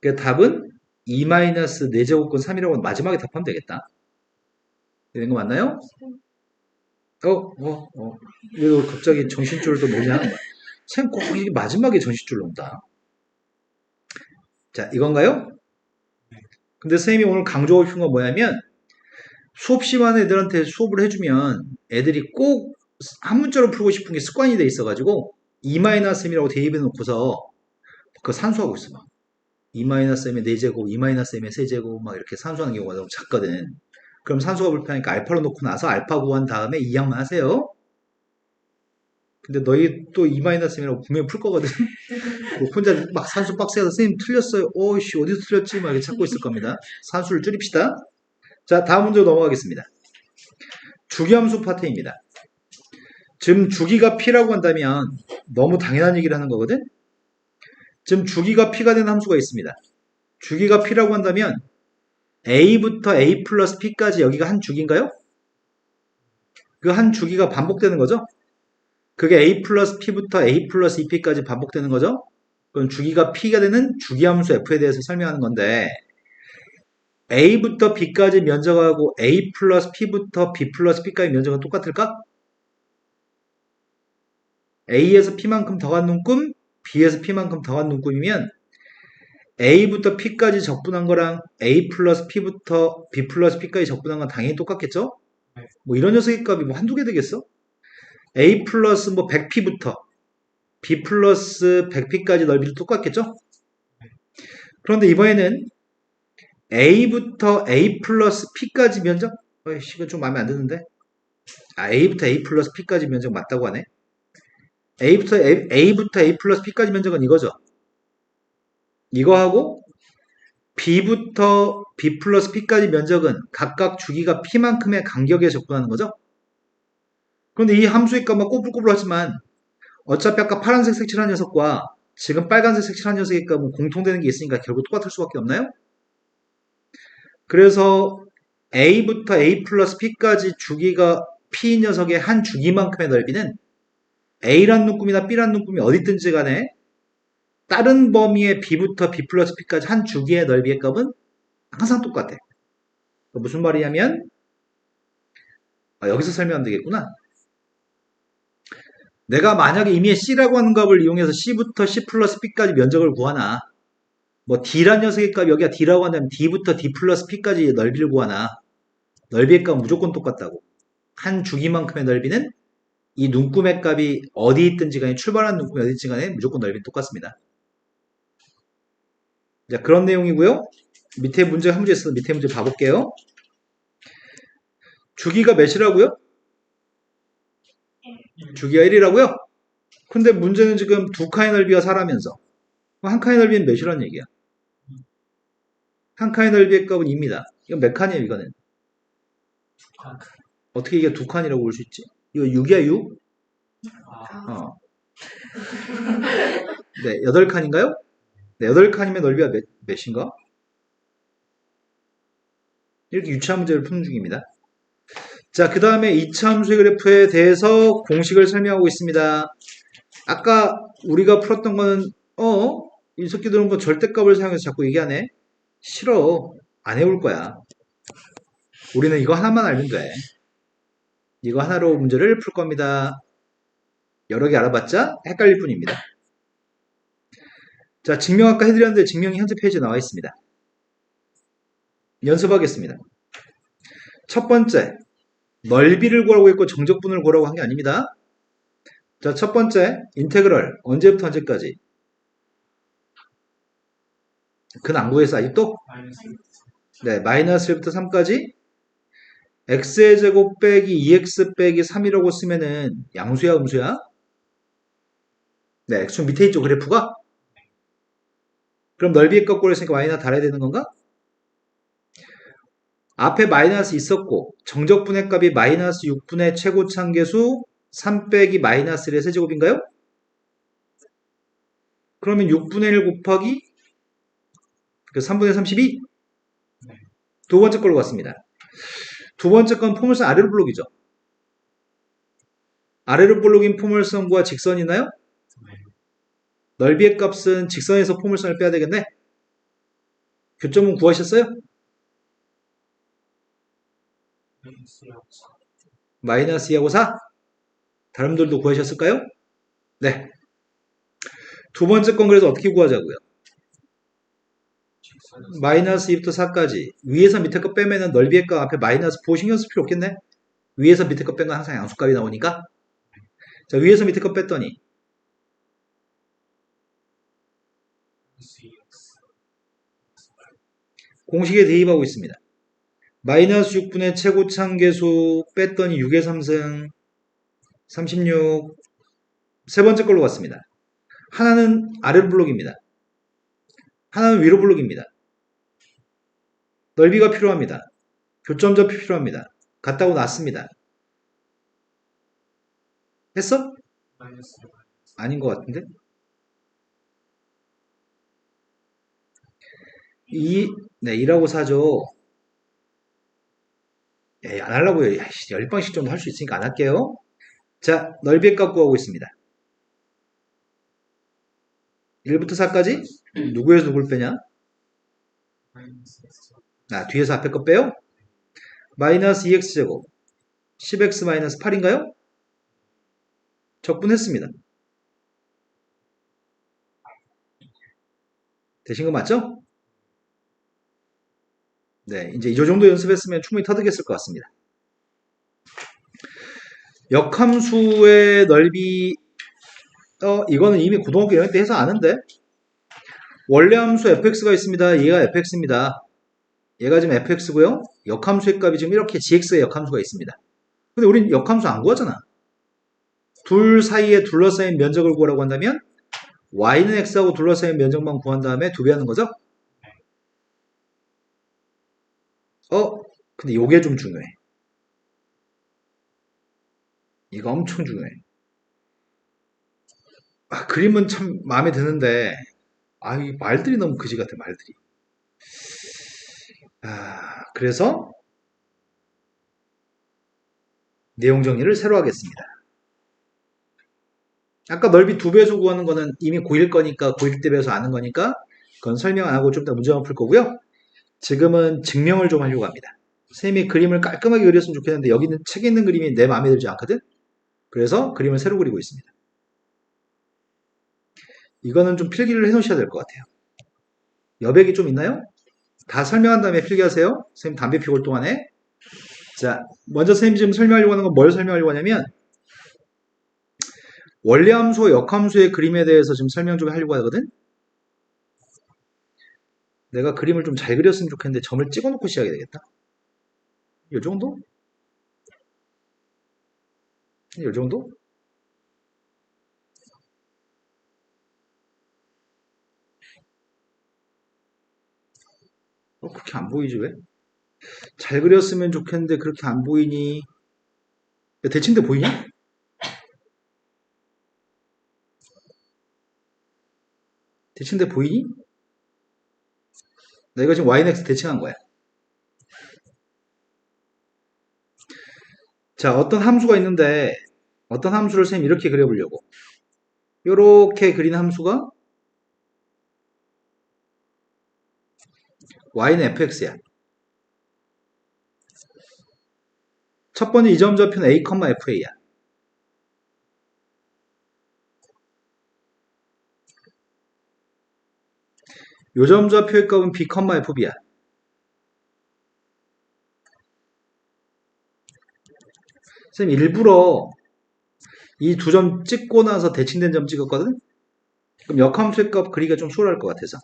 그 답은 2-4제곱근 3이라고 마지막에 답하면 되겠다. 되는 거 맞나요? 이거 갑자기 정신줄도 뭐냐? 쌤 꼭 이게 마지막에 정신줄 온다. 자, 이건가요? 근데 선생님이 오늘 강조하고 싶은 건 뭐냐면 수업 시간 애들한테 수업을 해주면 애들이 꼭 한 문자로 풀고 싶은 게 습관이 돼 있어가지고 2-m이라고 대입해 놓고서 그 산수하고 있어. 막. 2-m의 4제곱, 2-m의 세제곱 막 이렇게 산수하는 경우가 너무 작거든. 그럼 산수가 불편하니까 알파로 놓고 나서 알파 구한 다음에 이항만 하세요. 근데 너희 또 2-m이라고 분명히 풀 거거든. 혼자 막 산수 박스에서 선생님 틀렸어요. 오이씨 어디서 틀렸지? 막 이렇게 찾고 있을 겁니다. 산수를 줄입시다. 자, 다음 문제로 넘어가겠습니다. 주기함수 파트입니다. 지금 주기가 p라고 한다면 너무 당연한 얘기를 하는 거거든. 지금 주기가 p가 되는 함수가 있습니다. 주기가 p라고 한다면 a부터 a 플러스 p까지 여기가 한 주기인가요? 그 한 주기가 반복되는 거죠. 그게 a 플러스 p부터 a 플러스 2p까지 반복되는 거죠. 그럼 주기가 p가 되는 주기함수 f에 대해서 설명하는 건데 a부터 b까지 면적하고 a 플러스 p부터 b 플러스 p까지 면적은 똑같을까? a에서 p만큼 더한 눈금, b에서 p만큼 더한 눈금이면 a부터 p까지 적분한 거랑 a 플러스 p부터 b 플러스 p까지 적분한 건 당연히 똑같겠죠? 뭐 이런 녀석의 값이 뭐 한두 개 되겠어? a 플러스 뭐 100p부터 b 플러스 100p까지 넓이도 똑같겠죠? 그런데 이번에는 a부터 a 플러스 p까지 면적? 이건 좀 마음에 안 드는데? a부터 a 플러스 p까지 면적 맞다고 하네? a부터 a 플러스 p까지 면적은 이거죠. 이거하고 b부터 b 플러스 p까지 면적은 각각 주기가 p만큼의 간격에 접근하는 거죠. 그런데 이 함수의 값만 꼬불꼬불하지만 어차피 아까 파란색 색칠한 녀석과 지금 빨간색 색칠한 녀석의 값은 공통되는 게 있으니까 결국 똑같을 수밖에 없나요? 그래서 a부터 a 플러스 p까지 주기가 p 녀석의 한 주기만큼의 넓이는 a란 눈금이나 b란 눈금이 어디든지 간에 다른 범위의 b부터 b 플러스 p까지 한 주기의 넓이의 값은 항상 똑같아. 무슨 말이냐면 여기서 설명하면 되겠구나. 내가 만약에 이미 c라고 하는 값을 이용해서 c부터 c 플러스 b까지 면적을 구하나 뭐 D란 녀석의 값 여기가 D라고 한다면 D부터 D 플러스 P까지 넓이를 구하나 넓이의 값은 무조건 똑같다고. 한 주기만큼의 넓이는 이 눈금의 값이 어디 있든지 간에 출발한 눈금이 어디 있든지 간에 무조건 넓이는 똑같습니다. 자, 그런 내용이고요. 밑에 문제 한 문제 있어서 밑에 문제 봐볼게요. 주기가 몇이라고요? 주기가 1이라고요? 근데 문제는 지금 두 칸의 넓이가 4라면서 한 칸의 넓이는 몇이란 얘기야? 한 칸의 넓이의 값은 2입니다. 이건 몇 칸이에요, 이거는? 어떻게 이게 두 칸이라고 볼 수 있지? 이거 6이야, 6? 어. 네, 8칸인가요? 네, 8칸이면 넓이가 몇인가? 이렇게 유치한 문제를 푸는 중입니다. 자, 그 다음에 이차함수의 그래프에 대해서 공식을 설명하고 있습니다. 아까 우리가 풀었던 거는 이 새끼들은 뭐 절대값을 사용해서 자꾸 얘기하네. 싫어. 안 해올 거야. 우리는 이거 하나만 알면 돼. 이거 하나로 문제를 풀 겁니다. 여러 개 알아봤자 헷갈릴 뿐입니다. 자, 증명 아까 해드렸는데 증명이 현재 페이지에 나와 있습니다. 연습하겠습니다. 첫 번째, 넓이를 구하고 있고 정적분을 구하라고 한 게 아닙니다. 자, 첫 번째, 인테그럴 언제부터 언제까지? 근 안 구했어 아직도? 네, 마이너스 1부터 3까지 x의 제곱 빼기 2x 빼기 3이라고 쓰면은 양수야 음수야? 네, x축 밑에 있죠 그래프가? 그럼 넓이의 값 구했으니까 y나 달아야 되는 건가? 앞에 마이너스 있었고 정적분의 값이 마이너스 6분의 최고차계수 3 빼기 마이너스 1의 세제곱인가요? 그러면 6분의 1 곱하기 그 3분의 32? 두 번째 걸로 갔습니다. 두 번째 건 포물선 아래로 볼록이죠. 아래로 볼록인 포물선과 직선이나요? 넓이의 값은 직선에서 포물선을 빼야 되겠네. 교점은 구하셨어요? 마이너스 2하고 4? 다른 분들도 구하셨을까요? 네. 두 번째 건 그래서 어떻게 구하자고요? 마이너스 2부터 4까지 위에서 밑에 거 빼면은 넓이의 값 앞에 마이너스 보호 신경 쓸 필요 없겠네. 위에서 밑에 거 뺀 건 항상 양수값이 나오니까. 자, 위에서 밑에 거 뺐더니 공식에 대입하고 있습니다. 마이너스 6분의 최고차계수 뺐더니 6의 3승 36. 세 번째 걸로 갔습니다. 하나는 아래로 블록입니다. 하나는 위로 블록입니다. 넓이가 필요합니다. 교점좌표 필요합니다. 같다고 놨습니다. 했어? 아닌 것 같은데? 네, 2라고 4죠. 안 하려고요. 10방씩 정도 할 수 있으니까 안 할게요. 자, 넓이의 값 구하고 있습니다. 1부터 4까지? 누구에서 누굴 빼냐? 뒤에서 앞에 거 빼요? 마이너스 2x제곱 10x 마이너스 8인가요? 적분했습니다. 되신 거 맞죠? 네, 이제 이 정도 연습했으면 충분히 터득했을 것 같습니다. 역함수의 넓이 이거는 이미 고등학교 1학년 때 해서 아는데 원래 함수 fx가 있습니다. 얘가 fx입니다. 얘가 지금 fx고요. 역함수의 값이 지금 이렇게 gx의 역함수가 있습니다. 근데 우린 역함수 안 구하잖아. 둘 사이에 둘러싸인 면적을 구하라고 한다면 y는 x하고 둘러싸인 면적만 구한 다음에 도배하는 거죠? 근데 요게 좀 중요해. 이거 엄청 중요해. 그림은 참 마음에 드는데 이 말들이 너무 그지 같아 말들이. 그래서 내용 정리를 새로 하겠습니다. 아까 넓이 2배수 구하는 거는 이미 고1 거니까 고1 때 배워서 아는 거니까 그건 설명 안 하고 좀 더 문제만 풀 거고요. 지금은 증명을 좀 하려고 합니다. 선생님이 그림을 깔끔하게 그렸으면 좋겠는데 여기는 책에 있는 그림이 내 마음에 들지 않거든? 그래서 그림을 새로 그리고 있습니다. 이거는 좀 필기를 해 놓으셔야 될 것 같아요. 여백이 좀 있나요? 다 설명한 다음에 필기하세요. 선생님 담배 피고 올 동안에. 자, 먼저 선생님 지금 설명하려고 하는 건 뭘 설명하려고 하냐면 원래함수와 역함수의 그림에 대해서 지금 설명 좀 하려고 하거든. 내가 그림을 좀 잘 그렸으면 좋겠는데 점을 찍어놓고 시작해야 되겠다. 이 정도? 이 정도? 그렇게 안 보이지 왜? 잘 그렸으면 좋겠는데 그렇게 안 보이니? 야, 대칭대 보이냐? 대칭대 보이니? 내가 지금 yx 대칭한 거야. 자, 어떤 함수가 있는데 어떤 함수를 선생님 이렇게 그려보려고. 이렇게 그린 함수가 y는 fx야. 첫 번째 이 점 좌표는 a, fa야. 요 점 좌표의 값은 b, fb야. 선생님 일부러 이 두 점 찍고 나서 대칭된 점 찍었거든? 그럼 역함수의 값 그리기가 좀 수월할 것 같아서.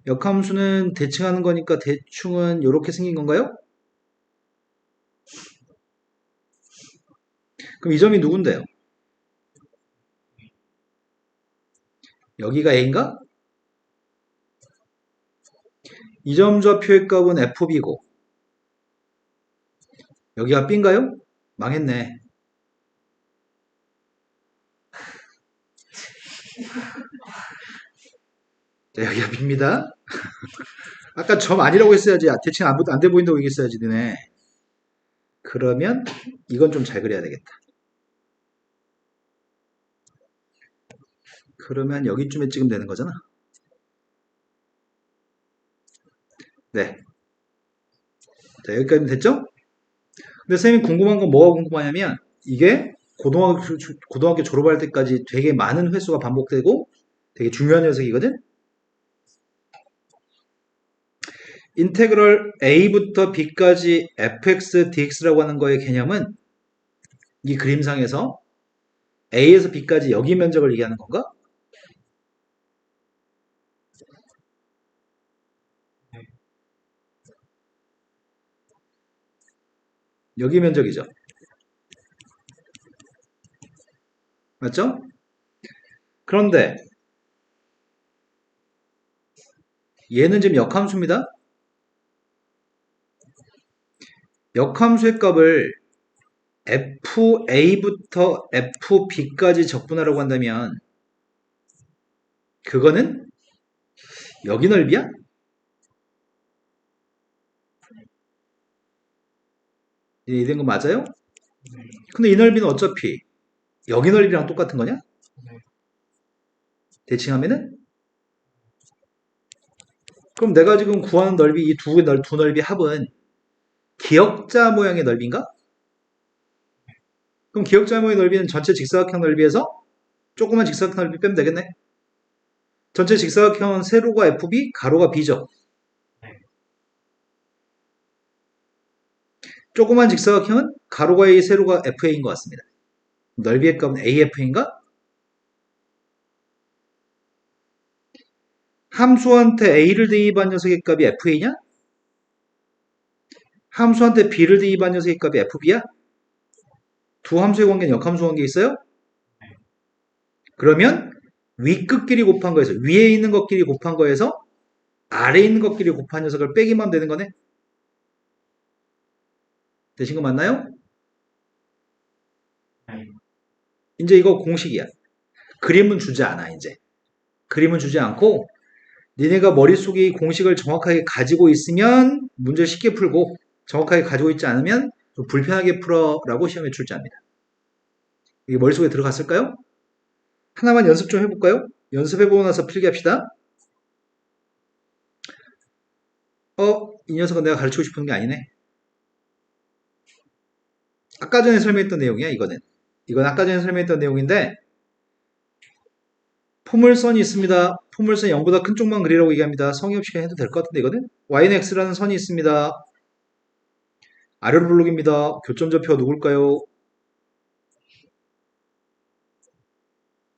역함수는 대칭하는 거니까 대충은 이렇게 생긴 건가요? 그럼 이 점이 누군데요? 여기가 a인가? 이 점 좌표의 값은 fb고 여기가 b인가요? 망했네. 자, 여기가 b입니다. 아까 점 아니라고 했어야지. 대칭 안 돼 보인다고 얘기했어야지, 너네. 그러면 이건 좀 잘 그려야 되겠다. 그러면 여기쯤에 찍으면 되는 거잖아. 네. 자, 여기까지 됐죠? 근데 선생님이 궁금한 건 뭐가 궁금하냐면 이게 고등학교 졸업할 때까지 되게 많은 횟수가 반복되고 되게 중요한 녀석이거든? 인테그럴 a부터 b까지 fx dx라고 하는 거의 개념은 이 그림상에서 a에서 b까지 여기 면적을 얘기하는 건가? 여기 면적이죠. 맞죠? 그런데 얘는 지금 역함수입니다. 역함수의 값을 fa부터 fb까지 적분하라고 한다면 그거는 여기 넓이야? 이된 거 맞아요? 근데 이 넓이는 어차피 여기 넓이랑 똑같은 거냐? 대칭하면은? 그럼 내가 지금 구하는 넓이, 이 두 넓이 합은 기역자 모양의 넓이인가? 그럼 기역자 모양의 넓이는 전체 직사각형 넓이에서 조그만 직사각형 넓이 빼면 되겠네? 전체 직사각형은 세로가 FB, 가로가 B죠? 조그만 직사각형은 가로가 A, 세로가 FA인 것 같습니다. 넓이의 값은 AF인가? 함수한테 A를 대입한 녀석의 값이 FA냐? 함수한테 B를 대입한 녀석의 값이 FB야? 두 함수의 관계는 역함수 관계 있어요? 그러면 위끝끼리 곱한 거에서 위에 있는 것끼리 곱한 거에서 아래에 있는 것끼리 곱한 녀석을 빼기만 하면 되는 거네? 되신 거 맞나요? 이제 이거 공식이야. 그림은 주지 않아 이제. 그림은 주지 않고 니네가 머릿속에 이 공식을 정확하게 가지고 있으면 문제를 쉽게 풀고 정확하게 가지고 있지 않으면 좀 불편하게 풀어라고 시험에 출제합니다. 이게 머릿속에 들어갔을까요? 하나만 연습 좀 해볼까요? 연습해보고 나서 필기합시다. 이 녀석은 내가 가르치고 싶은 게 아니네. 아까 전에 설명했던 내용이야, 이거는. 이건 아까 전에 설명했던 내용인데 포물선이 있습니다. 포물선 0보다 큰 쪽만 그리라고 얘기합니다. 성의 없이 그냥 해도 될 것 같은데 이거는? y는 x라는 선이 있습니다. 아래로 블록입니다. 교점좌표가 누굴까요?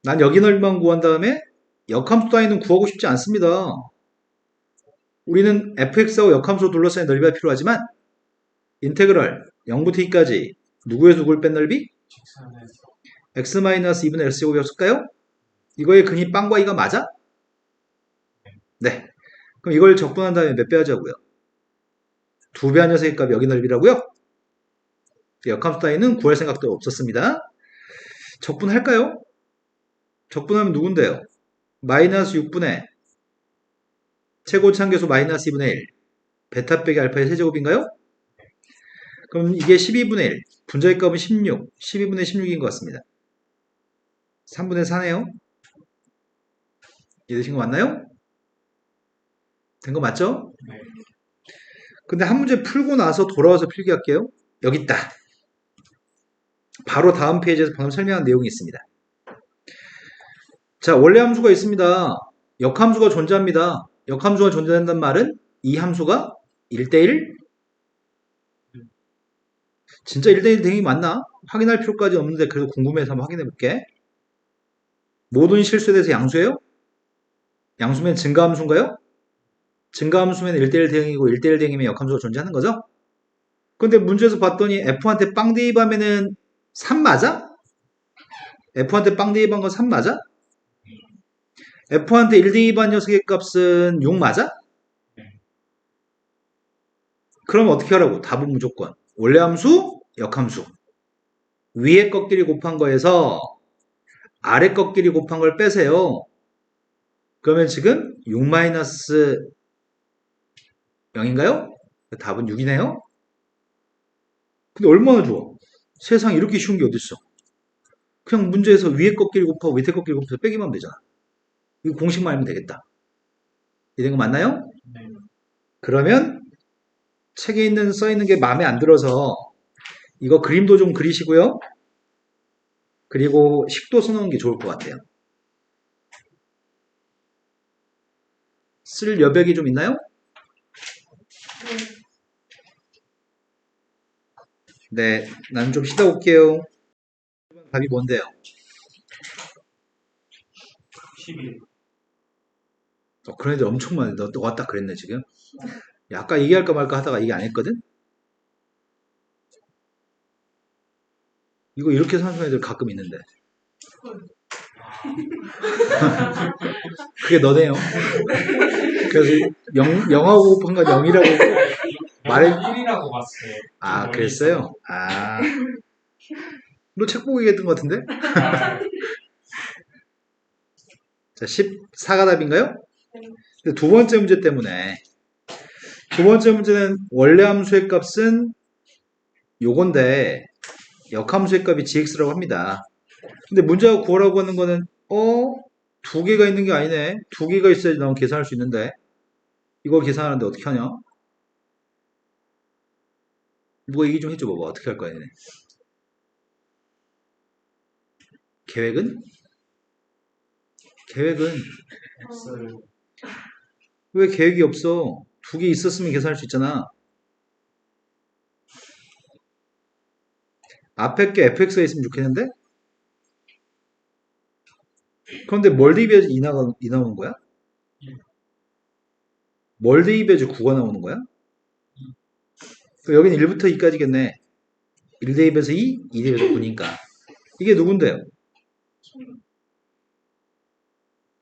난 여기 넓이만 구한 다음에 역함수 따위는 구하고 싶지 않습니다. 우리는 fx하고 역함수로 둘러싸인 넓이가 필요하지만 인테그랄 0부터 2까지 누구에서 누굴 뺀 넓이? x-2분의 x제곱이었을까요? 이거의 근이 빵과 2가 맞아? 네. 그럼 이걸 적분한 다음에 몇 배 하자고요? 2배 한 녀석의 값이 여기 넓이라고요? 역함수 따위는 구할 생각도 없었습니다. 적분할까요? 적분하면 누군데요? 마이너스 6분의 최고차항계수 마이너스 2분의 1 베타 빼기 알파의 세제곱인가요? 그럼 이게 12분의 1 분자의 값은 16 12분의 16인 것 같습니다. 3분의 4네요. 이해되신 거 맞나요? 된 거 맞죠? 네. 근데 한 문제 풀고 나서 돌아와서 필기할게요. 여기 있다. 바로 다음 페이지에서 방금 설명한 내용이 있습니다. 자, 원래 함수가 있습니다. 역함수가 존재합니다. 역함수가 존재한다는 말은 이 함수가 1대1? 진짜 1대1 대응이 맞나? 확인할 필요까지 없는데 그래도 궁금해서 한번 확인해 볼게. 모든 실수에 대해서 양수예요? 양수면 증가함수인가요? 증가함수면 1대1 대응이고 1대1 대응이면 역함수가 존재하는 거죠? 근데 문제에서 봤더니 F한테 빵 대입하면은 3 맞아? F한테 빵 대입한 건 3 맞아? F한테 1 대입한 녀석의 값은 6 맞아? 그럼 어떻게 하라고? 답은 무조건 원래 함수, 역함수. 위에 것끼리 곱한 거에서 아래 것끼리 곱한 걸 빼세요. 그러면 지금 6-0인가요? 답은 6이네요? 근데 얼마나 좋아? 세상에 이렇게 쉬운 게 어딨어? 그냥 문제에서 위에 것끼리 곱하고 밑에 것끼리 곱해서 빼기만 하면 되잖아. 이거 공식만 알면 되겠다. 이된 거 맞나요? 네. 그러면 책에 써 있는 게 마음에 안 들어서 이거 그림도 좀 그리시고요. 그리고 식도 써놓은 게 좋을 것 같아요. 쓸 여백이 좀 있나요? 네, 나는 좀 쉬다 올게요. 답이 뭔데요? 11. 그런 애들 엄청 많아. 너가 딱 그랬네, 지금. 야, 아까 얘기할까 말까 하다가 얘기 안 했거든? 이거 이렇게 사는 애들 가끔 있는데. 그게 너네요. 그래서 0하고 곱한 건 0이라고 말해. 1이라고 봤어요. 아, 그랬어요? 아. 너 책 보고 얘기했던 것 같은데? 자, 14가 답인가요? 근데 두 번째 문제 때문에. 두 번째 문제는 원래 함수의 값은 요건데, 역함수의 값이 gx라고 합니다. 근데 문제가 구하라고 하는 거는, 두 개가 있는 게 아니네. 두 개가 있어야지 난 계산할 수 있는데. 이걸 계산하는데 어떻게 하냐? 누가 얘기 좀 해줘 봐봐. 어떻게 할 거야, 얘네. 계획은? 계획은 X를 왜 계획이 없어? 두 개 있었으면 계산할 수 있잖아. 앞에 게 fx가 있으면 좋겠는데? 그런데 뭘 대입해야지 2 나오는 거야? 뭘 대입해야지 9가 나오는 거야? 여기는 1부터 2까지겠네. 1 대입해서 2, 2 대입해서 9니까. 이게 누군데요?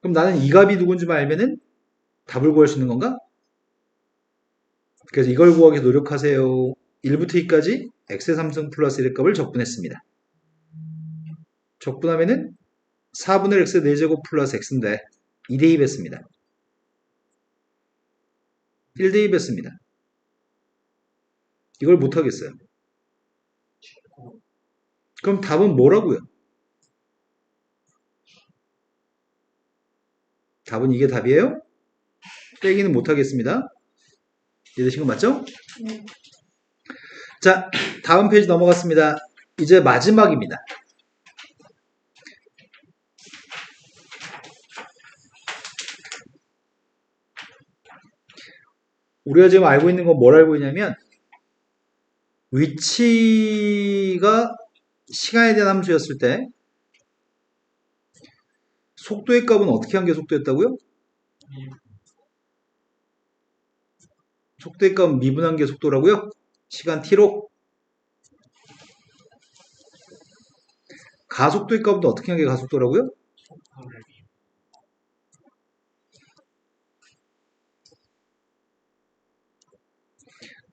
그럼 나는 이 값이 누군지만 알면은 답을 구할 수 있는 건가? 그래서 이걸 구하기 위해서 노력하세요. 1부터 2까지 x의 3승 플러스 1의 값을 적분했습니다. 적분하면은 4분의 x 4제곱 플러스 x인데 2 대입했습니다. 1 대입했습니다. 이걸 못하겠어요. 그럼 답은 뭐라고요? 답은 이게 답이에요? 빼기는 못하겠습니다. 이해되신 거 맞죠? 네. 자, 다음 페이지 넘어갔습니다. 이제 마지막입니다. 우리가 지금 알고 있는 건 뭘 알고 있냐면 위치가 시간에 대한 함수였을 때 속도의 값은 어떻게 한 게 속도였다고요? 속도의 값은 미분한 게 속도라고요? 시간 t로. 가속도의 값은 어떻게 한 게 가속도라고요? 속도를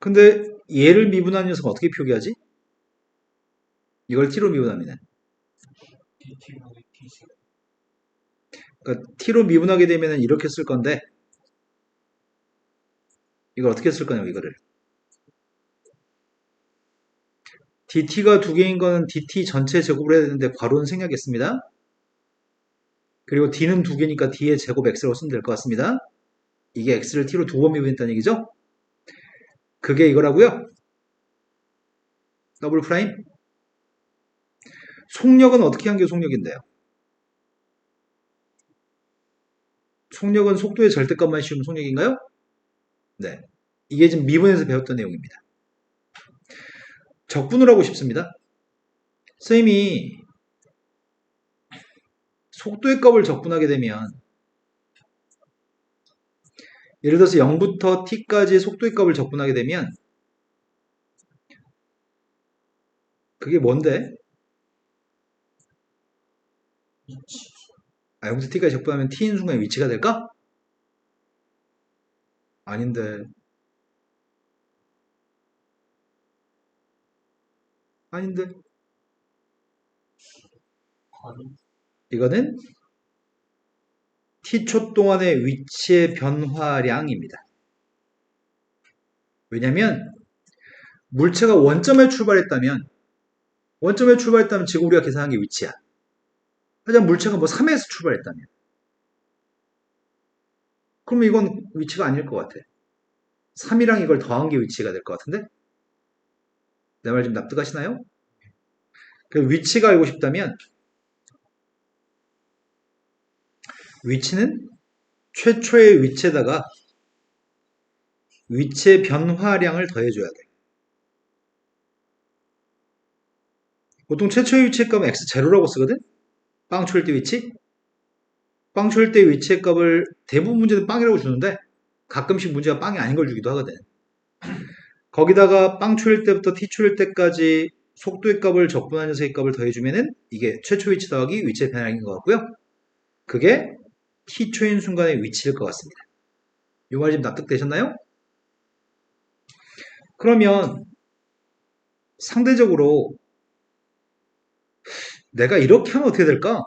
근데 얘를 미분한 녀석은 어떻게 표기하지? 이걸 t로 미분합니다. DT분의 DC. 그러니까 t로 미분하게 되면 이렇게 쓸 건데 이걸 어떻게 쓸 거냐고 이거를. dt가 두 개인 거는 dt 전체 제곱을 해야 되는데 괄호는 생략했습니다. 그리고 d는 두 개니까 d의 제곱 x라고 쓰면 될 것 같습니다. 이게 x를 t로 두 번 미분했다는 얘기죠? 그게 이거라고요. 더블 프라임. 속력은 어떻게 한 게 속력인데요? 속력은 속도의 절대값만 씌우면 속력인가요? 네. 이게 지금 미분에서 배웠던 내용입니다. 적분을 하고 싶습니다. 선생님이 속도의 값을 적분하게 되면 예를 들어서 0부터 t까지 속도의 값을 적분하게 되면 그게 뭔데? 위치. 0부터 t까지 적분하면 t인 순간에 위치가 될까? 아닌데. 아닌데. 거리. 이거는 t초 동안의 위치의 변화량입니다. 왜냐면 물체가 원점에 출발했다면 지금 우리가 계산한 게 위치야. 하지만 물체가 뭐 3에서 출발했다면 그럼 이건 위치가 아닐 것 같아. 3이랑 이걸 더한 게 위치가 될 것 같은데? 내 말 좀 납득하시나요? 그 위치가 알고 싶다면 위치는 최초의 위치에다가 위치의 변화량을 더해줘야 돼. 보통 최초의 위치의 값은 x0라고 쓰거든? 빵 초일 때 위치? 빵 초일 때 위치의 값을 대부분 문제는 빵이라고 주는데 가끔씩 문제가 빵이 아닌 걸 주기도 하거든. 거기다가 빵 초일 때부터 t 초일 때까지 속도의 값을 적분한 녀석의 값을 더해주면은 이게 최초 위치 더하기 위치의 변화량인 것 같고요. 그게 t 초인 순간의 위치일 것 같습니다. 이 말 지금 납득되셨나요? 그러면 상대적으로 내가 이렇게 하면 어떻게 될까?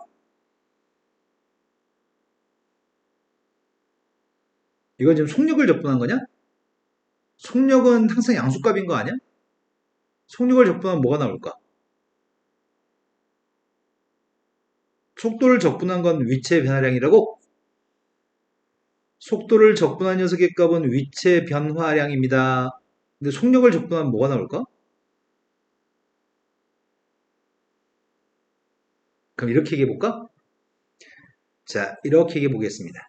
이건 지금 속력을 적분한 거냐? 속력은 항상 양수값인 거 아니야? 속력을 적분하면 뭐가 나올까? 속도를 적분한 건 위치의 변화량이라고? 속도를 적분한 녀석의 값은 위치의 변화량입니다. 근데 속력을 적분하면 뭐가 나올까? 그럼 이렇게 얘기해 볼까? 자, 이렇게 얘기해 보겠습니다.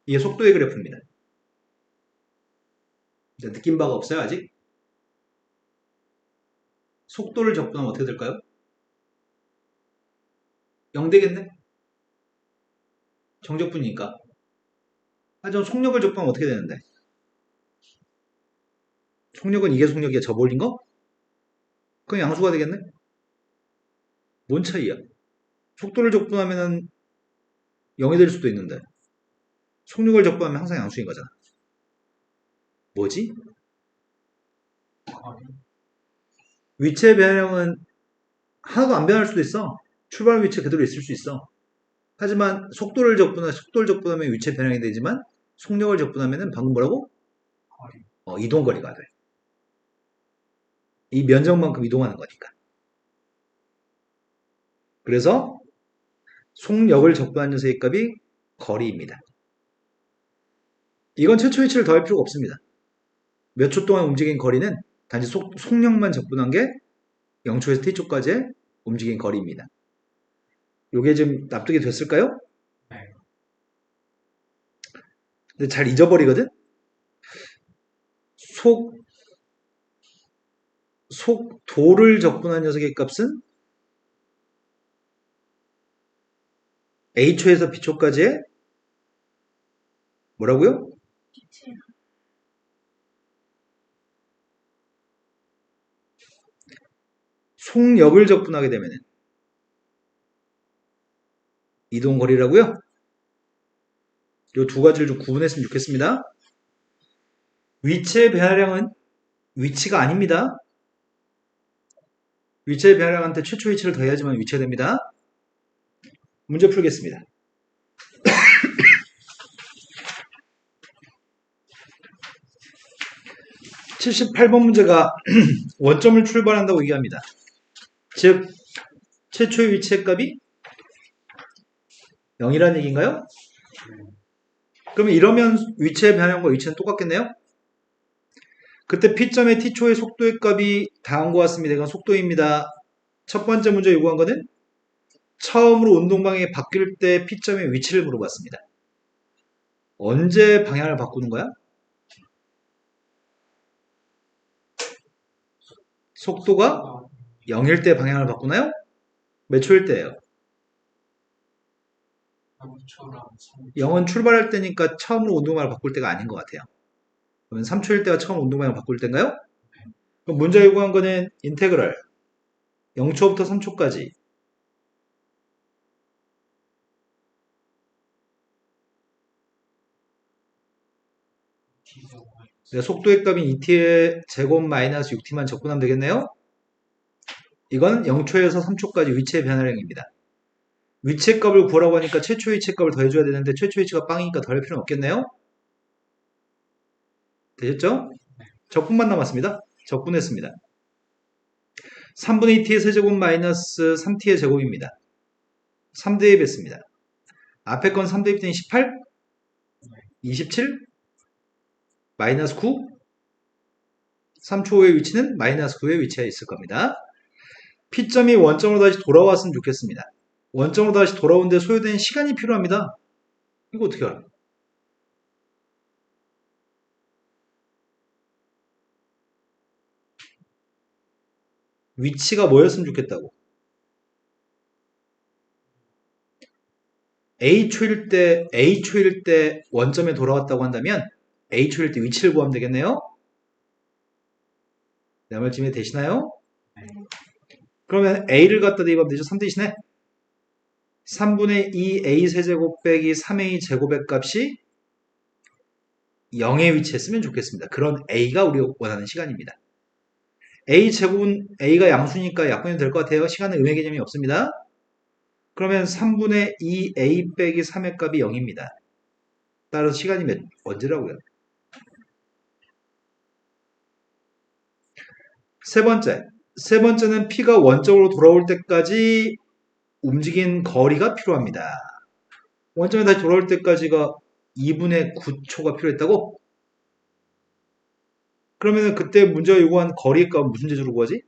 이게 속도의 그래프입니다. 이제 느낀 바가 없어요, 아직? 속도를 적분하면 어떻게 될까요? 0 되겠네? 정적분이니까. 하지만 속력을 적분하면 어떻게 되는데? 속력은 이게 속력이야, 저 몰린 거? 그럼 양수가 되겠네? 뭔 차이야? 속도를 적분하면 0이 될 수도 있는데 속력을 적분하면 항상 양수인 거잖아. 뭐지? 거리. 위치의 변형은 하나도 안 변할 수도 있어. 출발 위치 그대로 있을 수 있어. 하지만 속도를 적분하면 위치의 변형이 되지만 속력을 적분하면 방금 뭐라고? 거리. 이동거리가 돼. 이 면적만큼 이동하는 거니까. 그래서 속력을 적분한 녀석의 값이 거리입니다. 이건 최초 위치를 더할 필요가 없습니다. 몇 초 동안 움직인 거리는 단지 속력만 적분한 게 0초에서 t초까지의 움직인 거리입니다. 요게 좀 납득이 됐을까요? 네. 근데 잘 잊어버리거든? 속도를 적분한 녀석의 값은 a초에서 b초까지의 뭐라고요? 빛의 속력을 적분하게 되면 이동거리라고요? 요 두 가지를 좀 구분했으면 좋겠습니다. 위치의 변화량은 위치가 아닙니다. 위치의 변화량한테 최초 위치를 더해야지만 위치가 됩니다. 문제 풀겠습니다. 78번 문제가 원점을 출발한다고 얘기합니다. 즉 최초의 위치의 값이 0이라는 얘기인가요? 그러면 이러면 위치의 변화량과 위치는 똑같겠네요? 그때 P점의 T초의 속도의 값이 다음과 같습니다. 이건 속도입니다. 첫 번째 문제 요구한 거는 처음으로 운동방향이 바뀔 때 P점의 위치를 물어봤습니다. 언제 방향을 바꾸는 거야? 속도가 0일 때 방향을 바꾸나요? 몇 초일 때예요? 3초랑 3초. 0은 출발할 때니까 처음으로 운동방향을 바꿀 때가 아닌 것 같아요. 그러면 3초일 때가 처음 운동방향을 바꿀 때인가요? 그럼 문제 요구한 거는 인테그럴 0초부터 3초까지 T제곱 속도의 값인 et의 제곱 마이너스 6t만 적분하면 되겠네요? 이건 0초에서 3초까지 위치의 변화량입니다. 위치의 값을 구하라고 하니까 최초 위치의 값을 더해줘야 되는데 최초 위치가 빵이니까 더할 필요는 없겠네요? 되셨죠? 적분만 남았습니다. 적분했습니다. 3분의 2t의 세제곱 마이너스 3t의 제곱입니다. 3대입했습니다. 앞에 건 3대입되니 18? 27? 마이너스 9? 3초 후의 위치는 마이너스 9에 위치해 있을 겁니다. P점이 원점으로 다시 돌아왔으면 좋겠습니다. 원점으로 다시 돌아오는데 소요된 시간이 필요합니다. 이거 어떻게 알아? 위치가 뭐였으면 좋겠다고? A초일 때 원점에 돌아왔다고 한다면 A초일 때 위치를 구하면 되겠네요? 내 말 쯤에 되시나요? 그러면 A를 갖다 대입하면 되죠? 3 대신에 3분의 2A 세제곱 빼기 3A 제곱의 값이 0에 위치했으면 좋겠습니다. 그런 A가 우리가 원하는 시간입니다. A 제곱은 A가 양수니까 약분이 될 것 같아요. 시간은 음의 개념이 없습니다. 그러면 3분의 2A 빼기 3의 값이 0입니다. 따라서 시간이 언제라고요? 세 번째는 P가 원점으로 돌아올 때까지 움직인 거리가 필요합니다. 원점에 다시 돌아올 때까지가 2분의 9초가 필요했다고? 그러면 그때 문제가 요구한 거리의 값은 무슨 재주로 구하지?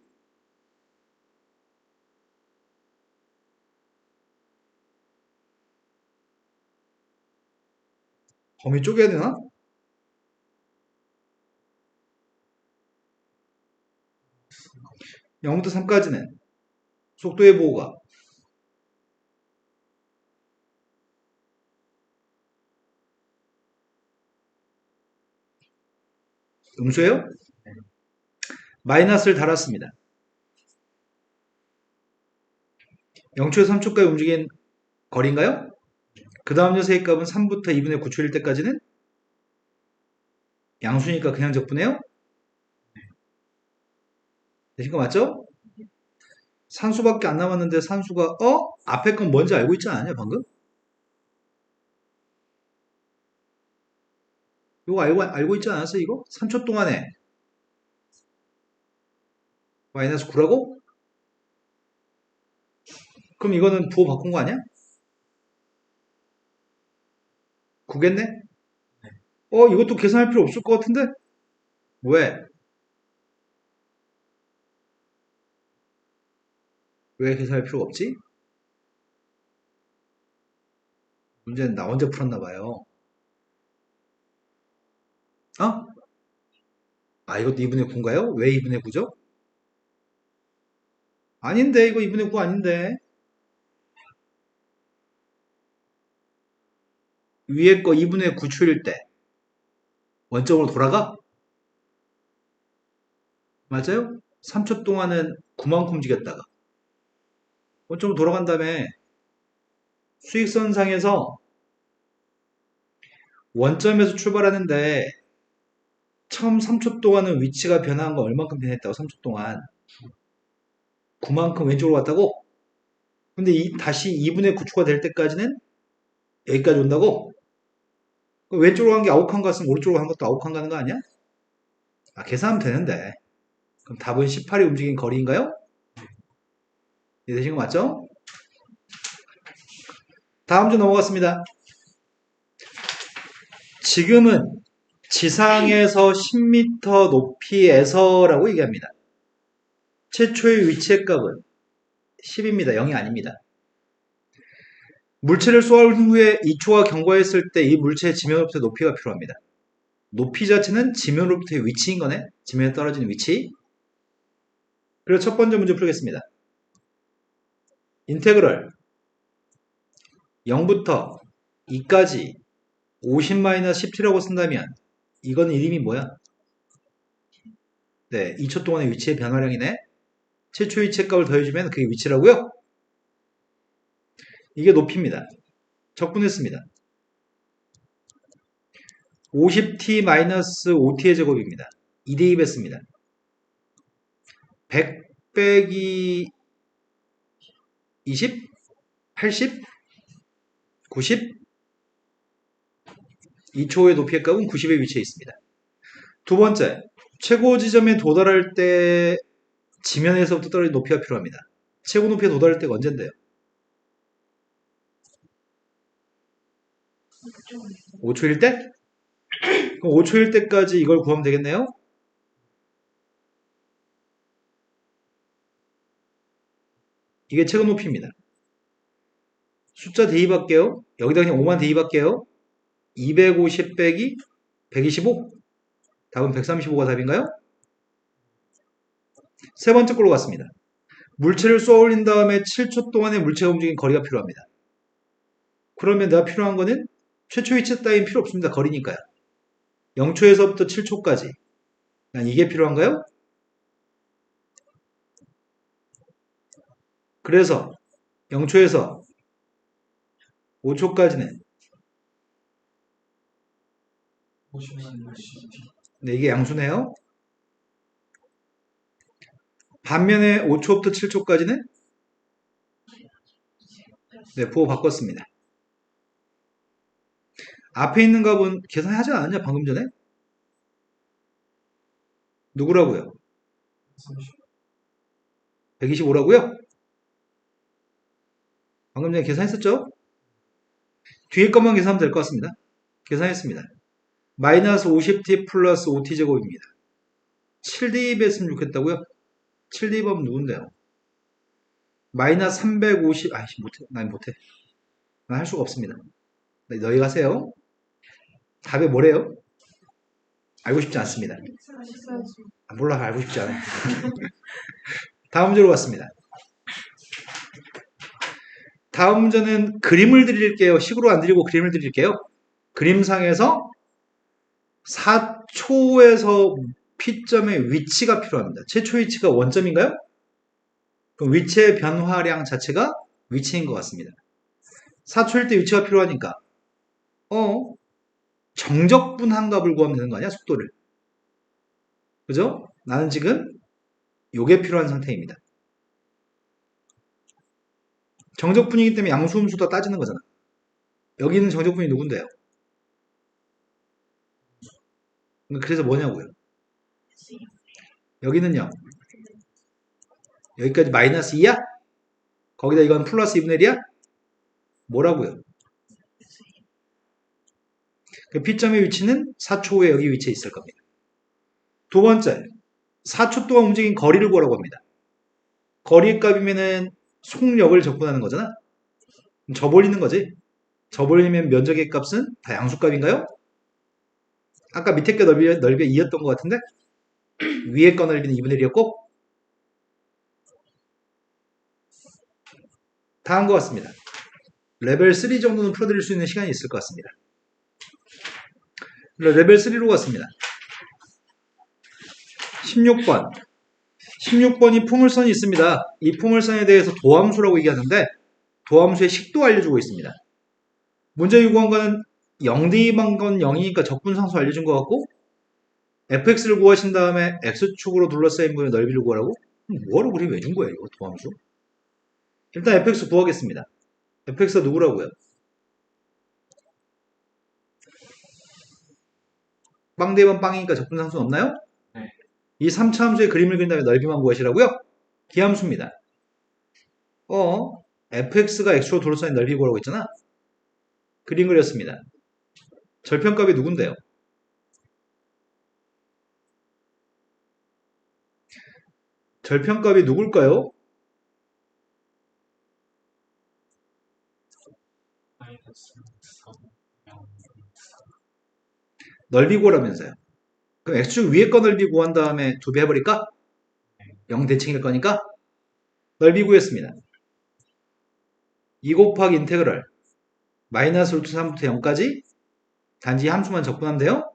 범위 쪼개야 되나? 0부터 3까지는 속도의 보호가 음수예요? 마이너스를 달았습니다. 0초에서 3초까지 움직인 거리인가요? 그 다음 녀석의 값은 3부터 2분의 9초일 때까지는 양수니까 그냥 적분해요? 되신 거 맞죠? 산수밖에 안 남았는데 산수가 앞에 건 뭔지 알고 있지 않았냐 방금? 이거 알고 있지 않았어 이거? 3초 동안에 마이너스 9라고? 그럼 이거는 부호 바꾼 거 아니야? 9겠네? 이것도 계산할 필요 없을 것 같은데? 왜? 왜 계산할 필요가 없지? 문제는 나 혼자 풀었나 봐요. 어? 아, 이것도 2분의 9인가요? 왜 2분의 9죠? 아닌데, 이거 2분의 9 아닌데. 위에 거 2분의 9 추일 때 원점으로 돌아가? 맞아요? 3초 동안은 9만큼 움직였다가 원점으로 돌아간 다음에 수익선상에서 원점에서 출발하는데 처음 3초 동안은 위치가 변한 거 얼만큼 변했다고 3초 동안 9만큼 왼쪽으로 갔다고? 근데 다시 2분의 9초가 될 때까지는 여기까지 온다고? 그럼 왼쪽으로 간 게 아홉칸 갔으면 오른쪽으로 간 것도 아홉칸 가는 거 아니야? 아, 계산하면 되는데. 그럼 답은 18이 움직인 거리인가요? 이해되신 거 맞죠? 다음 주 넘어갔습니다. 지금은 지상에서 10m 높이에서라고 얘기합니다. 최초의 위치의 값은 10입니다. 0이 아닙니다. 물체를 쏘아올린 후에 2초가 경과했을 때 이 물체의 지면으로부터의 높이가 필요합니다. 높이 자체는 지면으로부터의 위치인 거네. 지면에 떨어지는 위치. 그래서 첫 번째 문제 풀겠습니다. 인테그럴 0부터 2까지 50-10t라고 쓴다면 이건 이름이 뭐야? 네, 2초 동안의 위치의 변화량이네. 최초 위치의 값을 더해주면 그게 위치라고요? 이게 높이입니다. 적분했습니다. 50t-5t의 제곱입니다. 2 대입했습니다. 100 빼기 20? 80? 90? 2초의 높이의 값은 90에 위치해 있습니다. 두 번째, 최고 지점에 도달할 때 지면에서부터 떨어진 높이가 필요합니다. 최고 높이에 도달할 때가 언젠데요? 5초일 때? 그럼 5초일 때까지 이걸 구하면 되겠네요? 이게 최고 높이입니다. 숫자 대입할게요. 여기다 그냥 5만 대입할게요. 250 빼기 125? 답은 135가 답인가요? 세 번째 걸로 갔습니다. 물체를 쏘아 올린 다음에 7초 동안의 물체가 움직인 거리가 필요합니다. 그러면 내가 필요한 거는 최초 위치 따윈 필요 없습니다. 거리니까요. 0초에서부터 7초까지. 난 이게 필요한가요? 그래서 0초에서 5초까지는 50-10t. 네, 이게 양수네요. 반면에 5초부터 7초까지는 네, 부호 바꿨습니다. 앞에 있는 값은 계산하지 않았냐 방금 전에? 누구라고요? 125라고요? 방금 전에 계산했었죠? 뒤에 것만 계산하면 될 것 같습니다. 계산했습니다. 마이너스 50t 플러스 5t 제곱입니다. 7대입 했으면 좋겠다고요? 7대입 하면 누군데요? 마이너스 350, 아이씨, 못해. 난 못해. 난 할 수가 없습니다. 네, 너희 가세요. 답이 뭐래요? 알고 싶지 않습니다. 아, 몰라, 알고 싶지 않아요. 다음 문제로 갔습니다. 다음 문제는 그림을 드릴게요. 식으로 안 드리고 그림을 드릴게요. 그림상에서 4초에서 P점의 위치가 필요합니다. 최초 위치가 원점인가요? 그럼 위치의 변화량 자체가 위치인 것 같습니다. 4초일 때 위치가 필요하니까 정적분한 값을 구하면 되는 거 아니야? 속도를. 그죠? 나는 지금 요게 필요한 상태입니다. 정적분이기 때문에 양수음수 다 따지는 거잖아. 여기 있는 정적분이 누군데요? 그래서 뭐냐고요? 여기는요. 여기까지 마이너스 2야? 거기다 이건 플러스 2분의 1이야? 뭐라고요? 그 P점의 위치는 4초 후에 여기 위치에 있을 겁니다. 두 번째, 4초 동안 움직인 거리를 구하라고 합니다. 거리의 값이면은 속력을 적분하는 거잖아. 접올리는 거지. 접올리면 면적의 값은 다 양수값인가요? 아까 밑에 거 넓이가 2였던 것 같은데 위에 거 넓이는 2분의 1이었고 다 한 것 같습니다. 레벨 3 정도는 풀어드릴 수 있는 시간이 있을 것 같습니다. 레벨 3로 갔습니다. 16번. 16번이 포물선이 있습니다. 이 포물선에 대해서 도함수라고 얘기하는데 도함수의 식도 알려주고 있습니다. 문제 요구한 거는 0 대입한 건 0이니까 적분상수 알려준 것 같고 fx를 구하신 다음에 x축으로 둘러싸인 부분의 넓이를 구하라고? 뭐하러 그리 왜 준 거야 이거 도함수? 일단 fx 구하겠습니다. fx가 누구라고요? 빵 대입은 빵이니까 적분상수는 없나요? 네. 이 3차 함수의 그림을 그린 다음에 넓이만 구하시라고요? 기함수입니다. fx가 x로 둘러싸인 넓이 구하라고 했잖아. 그림 그렸습니다. 절편값이 누군데요? 절편값이 누굴까요? 마이너스 3, 0, 넓이 구하라면서요. 그럼 x축 위에 거 넓이 구한 다음에 두 배 해버릴까? 0 대칭일 거니까 넓이 구했습니다. 2 곱하기 인테그럴 마이너스 루트 3부터 0까지 단지 함수만 적분하면 돼요.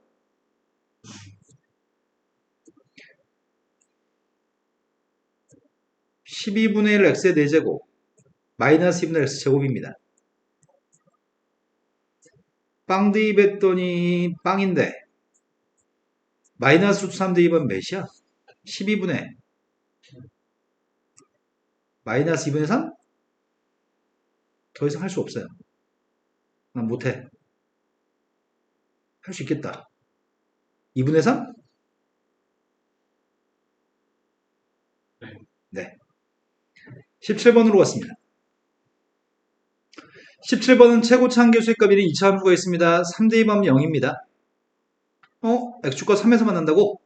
12분의 1 x의 4제곱 마이너스 2분의 1 x제곱입니다. 빵 대입했더니 빵인데 마이너스 루트 3 대입은 몇이야? 12분의 마이너스 2분의 3? 더 이상 할 수 없어요. 난 못해. 할 수 있겠다. 2분의 3? 네. 17번으로 갔습니다. 17번은 최고차 한계수의 값 1인 2차 함수가 있습니다. 3 대입하면 0입니다. x축과 3에서 만난다고?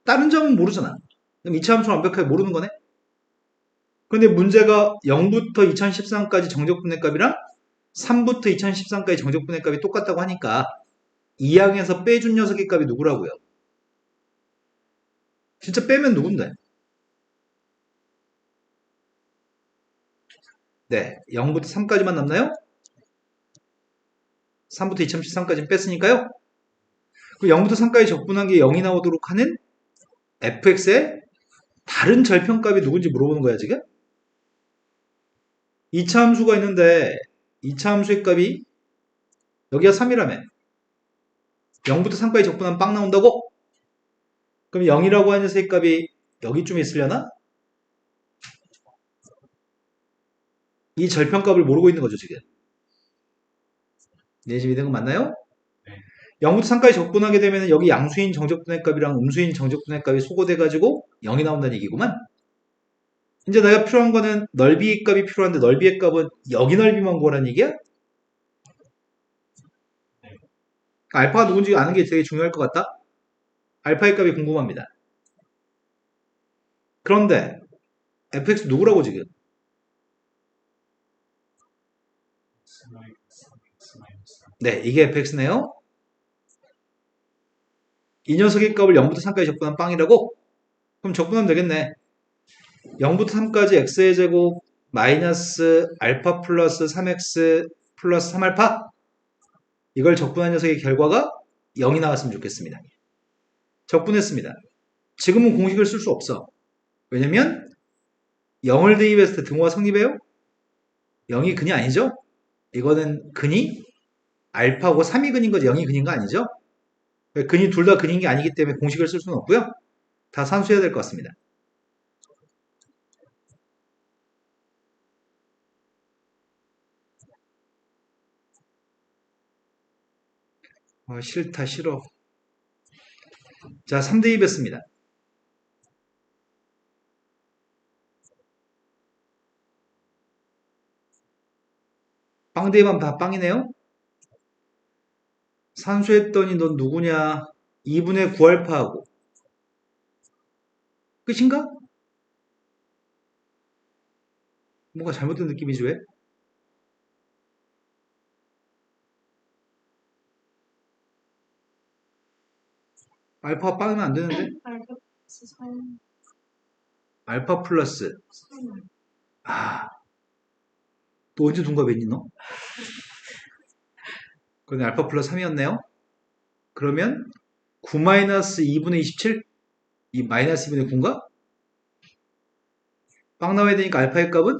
다른 점은 모르잖아. 그럼 2차 함수는 완벽하게 모르는 거네? 근데 문제가 0부터 2013까지 정적분의 값이랑 3부터 2013까지 정적분의 값이 똑같다고 하니까 2항에서 빼준 녀석의 값이 누구라고요? 진짜 빼면 누군데? 네, 0부터 3까지만 남나요? 3부터 2013까지 뺐으니까요. 그 0부터 3까지 적분한 게 0이 나오도록 하는 fx의 다른 절편값이 누군지 물어보는 거야 지금? 2차 함수가 있는데 2차 함수의 값이 여기가 3이라며 0부터 3까지 적분하면 빵 나온다고? 그럼 0이라고 하는 녀석의 값이 여기쯤에 있으려나? 이 절편값을 모르고 있는 거죠 지금. 내집이 된 거 맞나요? 네. 0부터 3까지 적분하게 되면 여기 양수인 정적분의 값이랑 음수인 정적분의 값이 소거돼가지고 0이 나온다는 얘기구만. 이제 내가 필요한 거는 넓이의 값이 필요한데 넓이의 값은 여기 넓이만 구하라는 얘기야? 알파가 누군지 아는 게 되게 중요할 것 같다? 알파의 값이 궁금합니다. 그런데 fx 누구라고 지금? 네, 이게 fx네요. 이 녀석의 값을 0부터 3까지 적분하면 빵이라고? 그럼 적분하면 되겠네. 0부터 3까지 x의 제곱 마이너스 알파 플러스 3x 플러스 3알파? 이걸 적분한 녀석의 결과가 0이 나왔으면 좋겠습니다. 적분했습니다. 지금은 공식을 쓸 수 없어. 왜냐면 0을 대입했을 때 등호가 성립해요? 0이 근이 아니죠? 이거는 근이 알파고 3이 근인 거지 0이 근인 거 아니죠? 근이 둘 다 근인 게 아니기 때문에 공식을 쓸 수는 없고요. 다 산수해야 될 것 같습니다. 싫다 싫어. 자 3대입했습니다. 빵 대입하면 다 빵이네요. 산수했더니 넌 누구냐? 2분의 9알파하고 끝인가? 뭔가 잘못된 느낌이지 왜? 알파가 빵이면 안 되는데? 알파 선 알파 플러스. 선 아, 또 언제 둔갑했니 너? 그러네 알파 플러스 3이었네요. 그러면 9 마이너스 2분의 27? 이 마이너스 2분의 9인가? 빵 나와야 되니까 알파의 값은?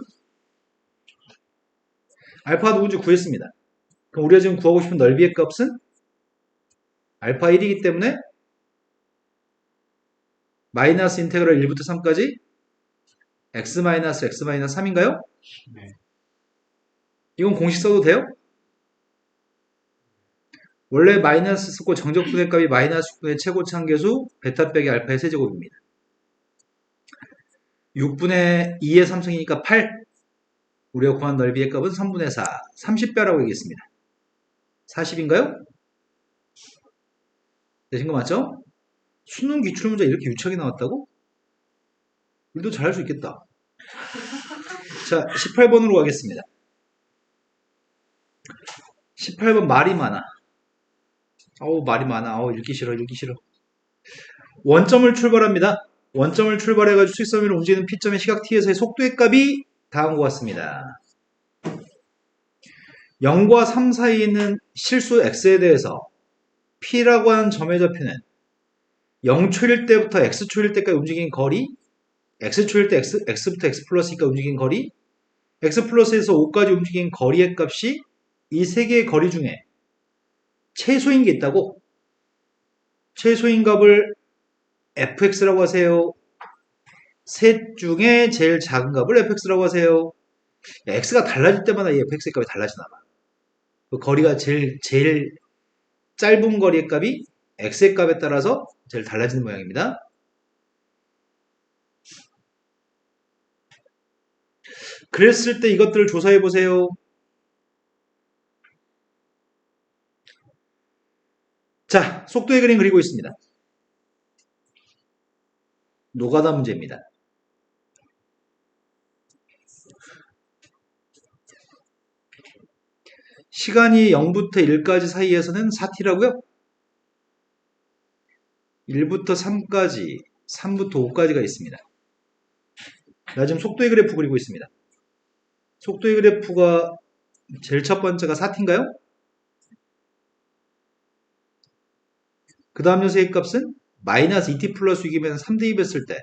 알파가 누군지 구했습니다. 그럼 우리가 지금 구하고 싶은 넓이의 값은? 알파 1이기 때문에 마이너스 인테그럴 1부터 3까지 x 마이너스 x 마이너스 3인가요? 네. 이건 공식 써도 돼요? 원래 마이너스 쓰고 정적분의 값이 마이너스 6분의 최고차함계수 베타 빼기 알파의 세제곱입니다. 6분의 2의 3승이니까 8. 우리가 구한 넓이의 값은 3분의 4. 30배라고 얘기했습니다. 40인가요? 되신 거 맞죠? 수능 기출문제 이렇게 유치하게 나왔다고? 우리도 잘할 수 있겠다. 자, 18번으로 가겠습니다. 18번 말이 많아. 어우, 말이 많아. 어우, 읽기 싫어, 읽기 싫어. 원점을 출발합니다. 원점을 출발해가지고 수익선 위로 움직이는 P점의 시각 T에서의 속도의 값이 다음과 같습니다. 0과 3 사이에 있는 실수 X에 대해서 P라고 하는 점의 좌표는 0초일 때부터 X초일 때까지 움직인 거리, X초일 때 X부터 X 플러스니까 움직인 거리, X 플러스에서 5까지 움직인 거리의 값이 이 세 개의 거리 중에 최소인 게 있다고? 최소인 값을 fx라고 하세요. 셋 중에 제일 작은 값을 fx라고 하세요. x가 달라질 때마다 이 fx의 값이 달라지나 봐. 그 거리가 제일 짧은 거리의 값이 x의 값에 따라서 제일 달라지는 모양입니다. 그랬을 때 이것들을 조사해 보세요. 자, 속도의 그림 그리고 있습니다. 노가다 문제입니다. 시간이 0부터 1까지 사이에서는 4t라고요? 1부터 3까지, 3부터 5까지가 있습니다. 나 지금 속도의 그래프 그리고 있습니다. 속도의 그래프가 제일 첫 번째가 4t인가요? 그 다음 녀석의 값은 마이너스 2t 플러스 6이면 3대2 했을 때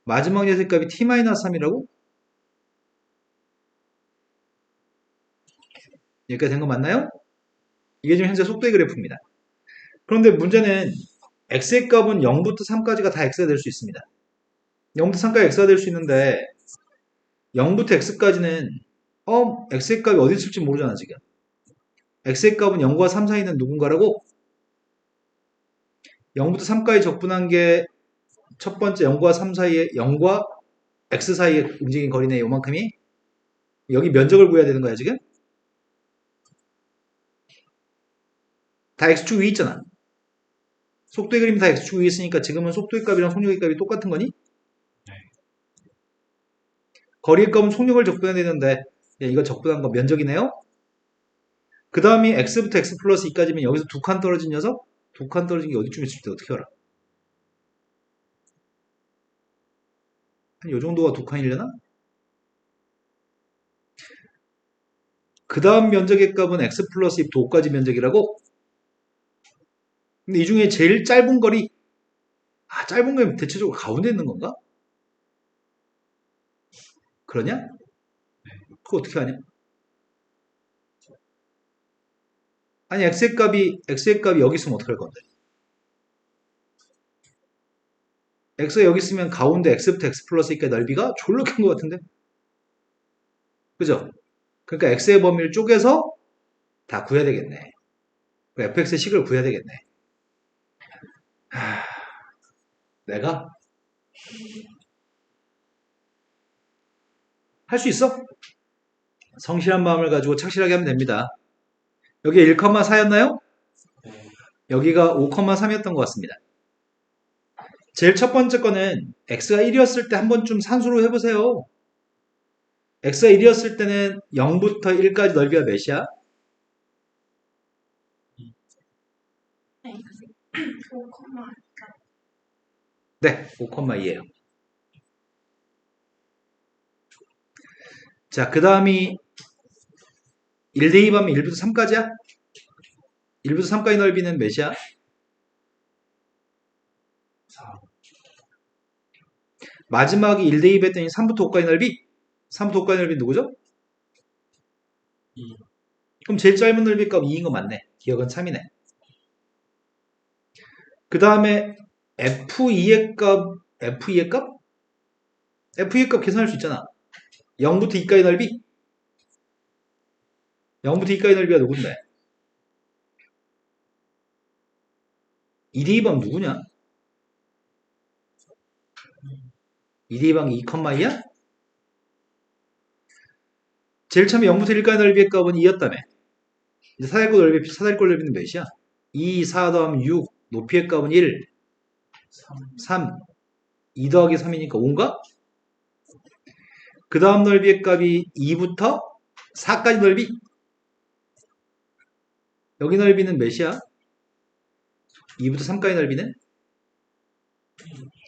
마지막 녀석의 값이 t 마이너스 3이라고? 여기까지 된 거 맞나요? 이게 지금 현재 속도의 그래프입니다. 그런데 문제는 x의 값은 0부터 3까지가 다 x가 될 수 있습니다. 0부터 3까지 x가 될 수 있는데 0부터 x까지는 x의 값이 어디 있을지 모르잖아 지금. x의 값은 0과 3 사이는 누군가라고? 0부터 3까지 적분한 게 첫 번째 0과 3 사이에 0과 x 사이에 움직인 거리네 요만큼이. 여기 면적을 구해야 되는 거야 지금. 다 x축 위에 있잖아. 속도의 그림이 다 x축 위에 있으니까 지금은 속도의 값이랑 속력의 값이 똑같은 거니? 네. 거리의 값은 속력을 적분해야 되는데 이거 적분한 거 면적이네요. 그 다음이 x부터 x 플러스 2까지면 여기서 두 칸 떨어진 녀석? 두 칸 떨어진 게 어디쯤 있을 때 어떻게 알아? 한 요 정도가 두 칸이려나? 그 다음 면적의 값은 x 플러스 2부터 5까지 면적이라고? 근데 이 중에 제일 짧은 거리, 짧은 거면 대체적으로 가운데 있는 건가? 그러냐? 그거 어떻게 하냐? 아니, x의 값이 여기 있으면 어떡할 건데? x가 여기 있으면 가운데 x부터 x 플러스 2까지 넓이가 졸로 큰 것 같은데? 그죠? 그러니까 x의 범위를 쪼개서 다 구해야 되겠네. fx의 식을 구해야 되겠네. 내가? 할 수 있어? 성실한 마음을 가지고 착실하게 하면 됩니다. 여기 1,4였나요? 네. 여기가 5,3이었던 것 같습니다. 제일 첫 번째 거는 x가 1이었을 때 한 번쯤 산수로 해보세요. x가 1이었을 때는 0부터 1까지 넓이가 몇이야? 네. 5콤마. 네, 5,2예요. 자, 그 다음이 1 대입하면 1부터 3까지야? 1부터 3까지 넓이는 몇이야? 4, 마지막이 1 대입했더니 3부터 5까지 넓이? 3부터 5까지 넓이 누구죠? 2, 그럼 제일 짧은 넓이 값 2인 거 맞네. 기억은 3이네. 그 다음에 F2의 값, F2의 값? F2의 값 계산할 수 있잖아. 0부터 2까지 넓이? 0부터 2까지 넓이가 누군데? 2 대입하면 누구냐? 2 대입하면 2,2야? 제일 처음에 0부터 1까지 넓이의 값은 2였다며. 이제 사다리꼴 넓이는 몇이야? 2, 4 더하면 6, 높이의 값은 1, 3, 3, 2 더하기 3이니까 5인가? 그 다음 넓이의 값이 2부터 4까지 넓이. 여기 넓이는 몇이야? 2부터 3까지 넓이는?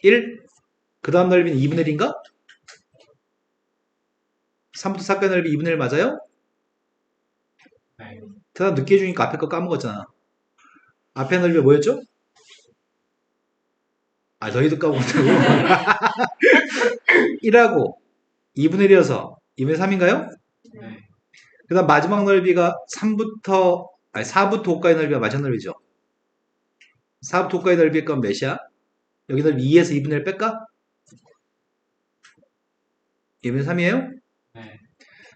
1. 그 다음 넓이는 2분의 1인가? 3부터 4까지 넓이 2분의 1 맞아요? 네, 대답 늦게 해주니까 앞에 거 까먹었잖아. 앞에 넓이가 뭐였죠? 아, 너희도 까먹었다고. 1하고 2분의 1이어서 2분의 3인가요? 네, 그 다음 마지막 넓이가 4부터 5까지 넓이가 마지막 넓이죠. 4부터 5까지 넓이의 건 몇이야? 여기 넓이 2에서 2분의 1 뺄까? 2분의 3이에요? 네,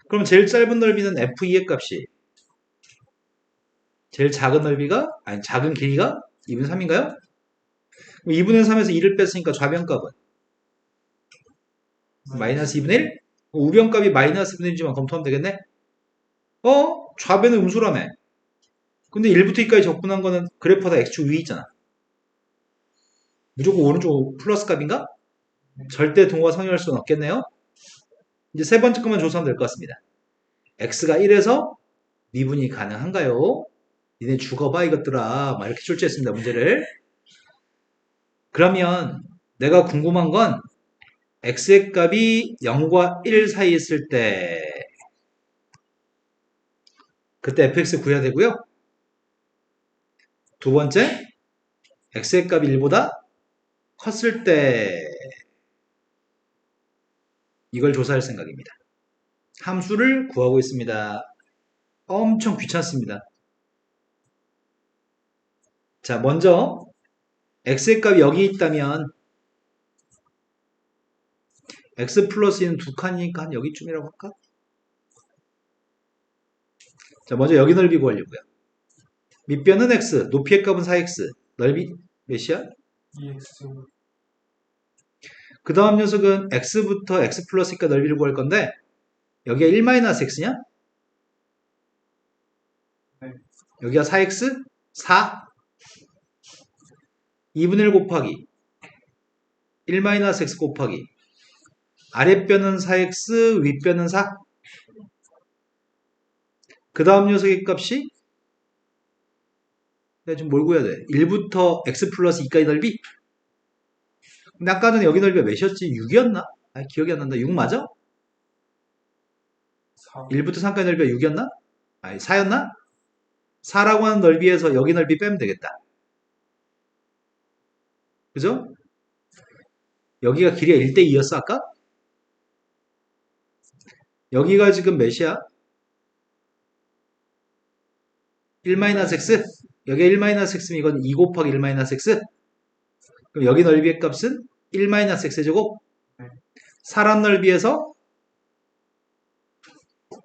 그럼 제일 짧은 넓이는 F2의 값이 제일 작은 넓이가, 아니 작은 길이가 2분의 3인가요? 2분의 3에서 2를 뺐으니까 좌변값은 마이너스 2분의 1? 우변값이 마이너스 2분의 1이지만 검토하면 되겠네? 좌변은 음수라며. 근데 1부터 2까지 적분한 거는 그래프보다 x축 위에 있잖아. 무조건 오른쪽 플러스 값인가? 절대 동호가 성립할 수는 없겠네요. 이제 세 번째 것만 조사하면 될 것 같습니다. x가 1에서 미분이 가능한가요? 니네 죽어봐 이것들아. 막 이렇게 출제했습니다. 문제를. 그러면 내가 궁금한 건 x의 값이 0과 1 사이에 있을 때 그때 fx 구해야 되고요. 두 번째, x의 값이 1보다 컸을 때 이걸 조사할 생각입니다. 함수를 구하고 있습니다. 엄청 귀찮습니다. 자, 먼저 x의 값이 여기 있다면 x 플러스 2는 두 칸이니까 한 여기쯤이라고 할까? 자, 먼저 여기 넓이 구하려고요. 밑변은 x, 높이의 값은 4x, 넓이 몇이야? 2x, 그 다음 녀석은 x부터 x 플러스 2까 넓이를 구할 건데 여기가 1-x냐? 네, 여기가 4x? 4? 2분의 1 곱하기 1-x 곱하기 아랫변은 4x, 윗변은 4? 그 다음 녀석의 값이 내가 지금 뭘 구해야 돼? 1부터 x 플러스 2까지 넓이? 근데 아까 전에 여기 넓이가 몇이었지? 6이었나? 아, 기억이 안 난다. 6 맞아? 4, 1부터 3까지 넓이가 6이었나? 아니, 4였나? 4라고 하는 넓이에서 여기 넓이 빼면 되겠다. 그죠? 여기가 길이가 1대 2였어, 아까? 여기가 지금 몇이야? 1-x? 여기가 1-x면 이건 2 곱하기 1-x? 그럼 여기 넓이의 값은 1-x의 제곱? 네, 4란 넓이에서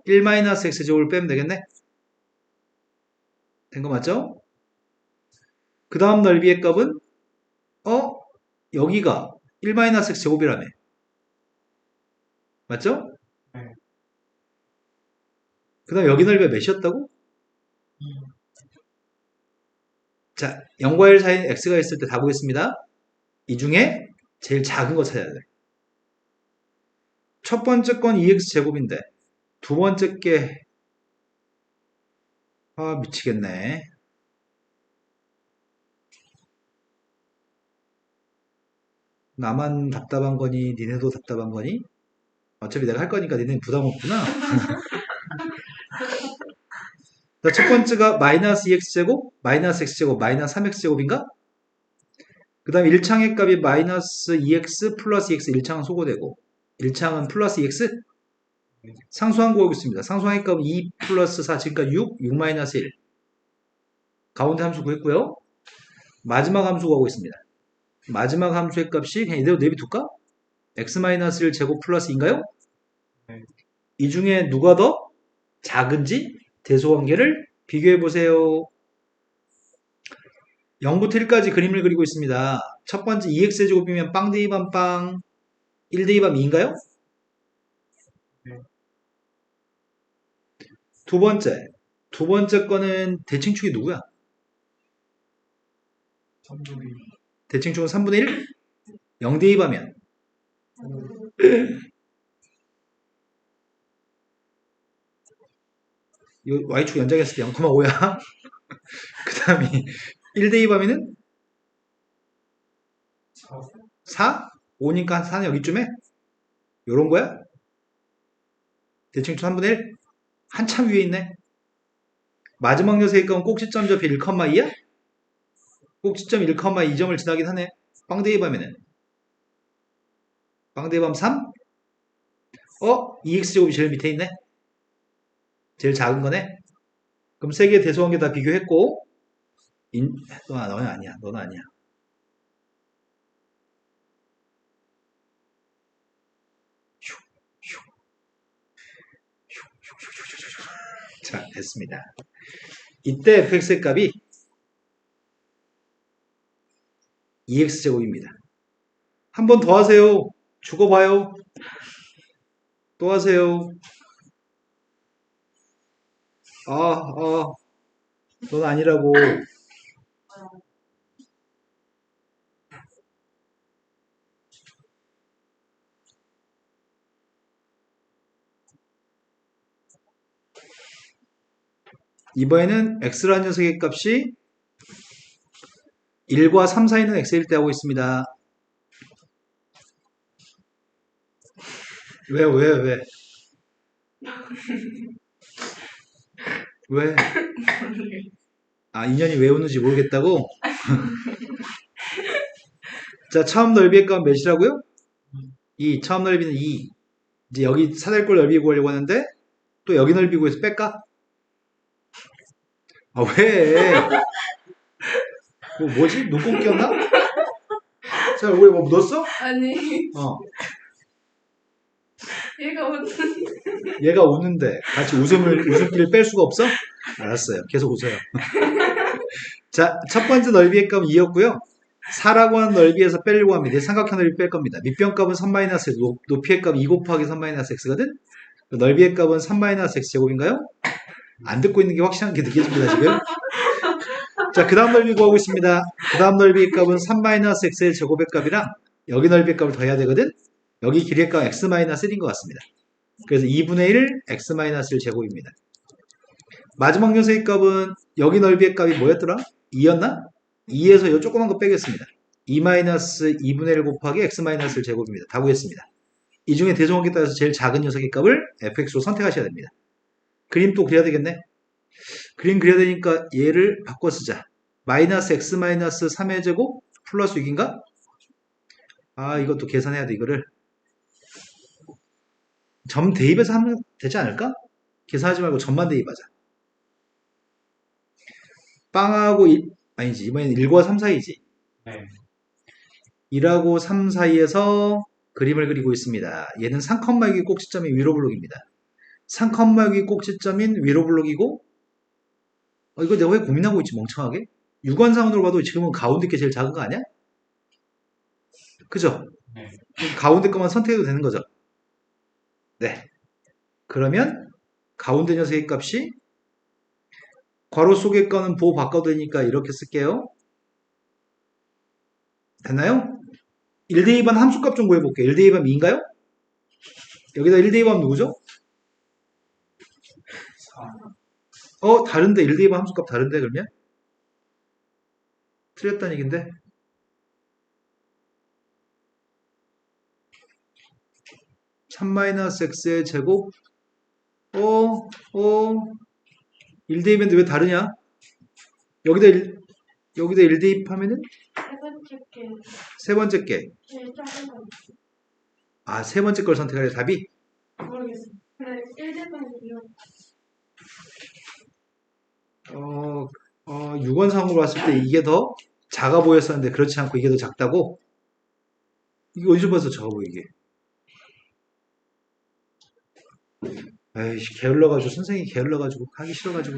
1-x의 제곱을 빼면 되겠네? 된 거 맞죠? 그 다음 넓이의 값은 여기가 1-x 제곱이라며. 맞죠? 네, 그 다음 여기 넓이가 몇이었다고? 2, 자, 0과 1 사이에 x가 있을 때 다 구했습니다. 이 중에 제일 작은 거 찾아야 돼. 첫 번째 건 2x 제곱인데 두 번째 게 미치겠네. 나만 답답한 거니 니네도 답답한 거니? 어차피 내가 할 거니까 니네 부담 없구나. 자, 첫 번째가 마이너스 2x제곱, 마이너스 x제곱, 마이너스 3x제곱인가? 그 다음에 1창의 값이 마이너스 2x 플러스 2x 1창은 소거되고 1창은 플러스 2x 상수항 구하고 있습니다. 상수항의 값은 2 플러스 4 지금까지 6 마이너스 1 가운데 함수 구했고요. 마지막 함수 구하고 있습니다. 마지막 함수의 값이 그냥 이대로 내비둘까? x-1 제곱 플러스 2인가요? 네. 이 중에 누가 더 작은지 대소관계를 비교해보세요. 0부터 1까지 그림을 그리고 있습니다. 첫 번째 2x제곱이면 빵 대입하면 빵, 1 대입하면 2인가요? 네. 두 번째 거는 대칭축이 누구야? 선분의 대칭축은 3분의 1? 0 대입하면 이 y축 연장했을 때 0,5야. 그 다음에 1 대입하면은 4. 4? 5니까 4는 여기쯤에? 요런 거야? 대칭축 3분의 1? 한참 위에 있네. 마지막 녀석의 값은 꼭지점 접히 1,2야? 꼭지점 1,2점을 지나긴 하네. 빵 대입하면은 빵 대입하면 3? 2x제곱이 제일 밑에 있네. 제일 작은 거네. 그럼 세 개의 대소관계 다 비교했고 너는 아니야. 너는 아니야. 자, 됐습니다. 이때 fx의 값이 2x제곱입니다. 한 번 더 하세요. 죽어봐요. 또 하세요. 넌 아니라고. 이번에는 x라는 녀석의 값이 1과 3 사이는 x일 때 하고 있습니다. 왜? 왜? 인연이 왜 오는지 모르겠다고? 자, 처음 넓이의 값은 몇이라고요? 2. 처음 넓이는 2. 이제 여기 사다리꼴 넓이 구하려고 하는데 또 여기 넓이 구해서 뺄까? 왜? 뭐지? 눈곱 끼었나? 자, 얼굴에 뭐 묻었어? 아니, 어. 얘가 오는. 얘가 우는데 같이 웃음기를 뺄 수가 없어? 알았어요. 계속 웃어요. 자, 첫 번째 넓이의 값은 2였고요. 4라고 하는 넓이에서 빼려고 합니다. 삼각형 넓이 뺄 겁니다. 밑변값은 3-x, 높이의 값 2 곱하기 3-x거든? 넓이의 값은 3-x 제곱인가요? 안 듣고 있는 게 확실한 게 느껴집니다, 지금. 자, 그 다음 넓이 구하고 있습니다. 그 다음 넓이의 값은 3-x의 제곱의 값이랑 여기 넓이의 값을 더해야 되거든? 여기 길이의 값 x-1인 것 같습니다. 그래서 2분의 1 x-1 제곱입니다. 마지막 녀석의 값은 여기 넓이의 값이 뭐였더라? 2였나? 2에서 이 조그만 거 빼겠습니다. 2-2분의 1 곱하기 x-1 제곱입니다. 다 구했습니다. 이 중에 대소관계 따라서 제일 작은 녀석의 값을 fx로 선택하셔야 됩니다. 그림 또 그려야 되겠네. 그림 그려야 되니까 얘를 바꿔 쓰자. 마이너스 x 마이너스 3의 제곱 플러스 6인가? 이것도 계산해야 돼, 이거를. 점 대입해서 하면 되지 않을까? 계산하지 말고 점만 대입하자. 빵하고 아니지, 이번엔 1과 3 사이지. 네. 1하고 3 사이에서 그림을 그리고 있습니다. 얘는 3,6이 꼭지점인 위로 블록입니다. 3,6이 꼭지점인 위로 블록이고 이거 내가 왜 고민하고 있지, 멍청하게? 유관상으로 봐도 지금은 가운데 게 제일 작은 거 아니야? 그죠? 네. 가운데 것만 선택해도 되는 거죠? 네. 그러면 가운데 녀석의 값이 괄호 속의 거는 보호 바꿔도 되니까 이렇게 쓸게요. 됐나요? 1대2반 함수값 좀 구해볼게요. 1대2반 2인가요? 여기다 1대2반 누구죠? 4. 다른데 1대2반 함수값 다른데 그러면? 틀렸다는 얘긴데? (3-x의 제곱) 1대2반인데 왜 다르냐? 여기다 1 대입하면은 세 번째 게 세 번째 게. 제일 작은 거 세 번째 걸 선택하래 답이? 모르겠어요. 그래 1대반이요. 6원상으로 봤을 때 이게 더 작아 보였었는데 그렇지 않고 이게 더 작다고? 이게 어디서 봐서 작아 보이게? 에이씨, 게을러가지고, 선생님이 게을러가지고, 하기 싫어가지고.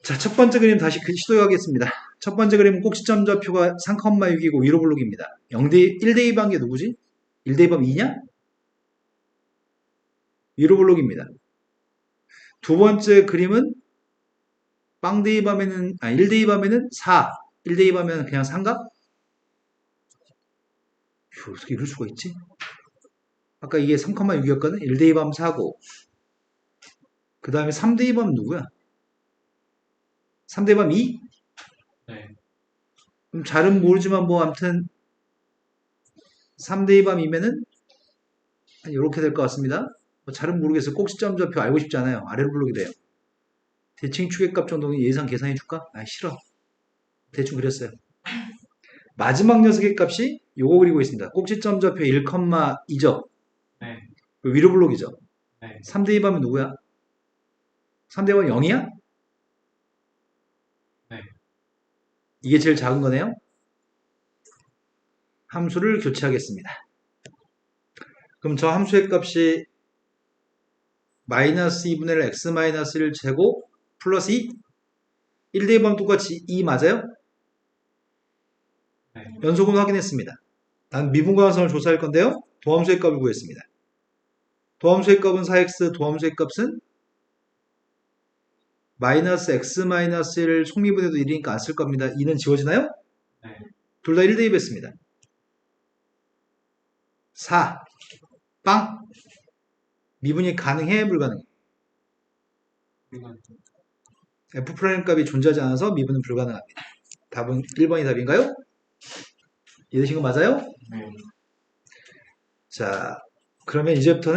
자, 첫 번째 그림 다시 시도하겠습니다. 첫 번째 그림은 꼭지점 좌표가 3,6이고 위로 블록입니다. 1대2 반게 누구지? 1대2 반면 2냐? 위로 블록입니다. 두 번째 그림은 빵1대2 밤에는 4. 1대2 밤에는 그냥 3가? 어떻게 이럴 수가 있지? 아까 이게 3,6이었거든? 1대2 밤 4고. 그 다음에 3대2 밤은 누구야? 3대2 밤 2? 네. 그럼 잘은 모르지만 뭐 아무튼 3대2 밤이면은 이렇게 될 것 같습니다. 뭐 잘은 모르겠어요. 꼭지점 좌표 알고 싶지 않아요. 아래로 블록이 돼요. 대칭 추계값 정도는 예상 계산해 줄까? 싫어. 대충 그렸어요. 마지막 녀석의 값이 요거 그리고 있습니다. 꼭지점 좌표 1,2죠. 네. 위로 블록이죠. 네. 3대2 밤은 누구야? 3대2 밤 0이야? 네. 이게 제일 작은 거네요. 함수를 교체하겠습니다. 그럼 저 함수의 값이 마이너스 2분의 1 x 마이너스 1 제곱 플러스 2? 1대1 밤 똑같이 2 맞아요? 네. 연속은 확인했습니다. 난 미분과합성을 조사할 건데요. 도함수의 값을 구했습니다. 도함수의 값은 4x, 도함수의 값은 마이너스 x 마이너스 1 속미분해도 1이니까 안 쓸 겁니다. 2는 지워지나요? 네. 둘 다 1대입했습니다. 4. 빵. 미분이 가능해? 불가능해? 이건 f' 값이 존재하지 않아서 미분은 불가능합니다. 답은 1번이 답인가요? 이해되신 거 맞아요? 네. 자, 그러면 이제부터는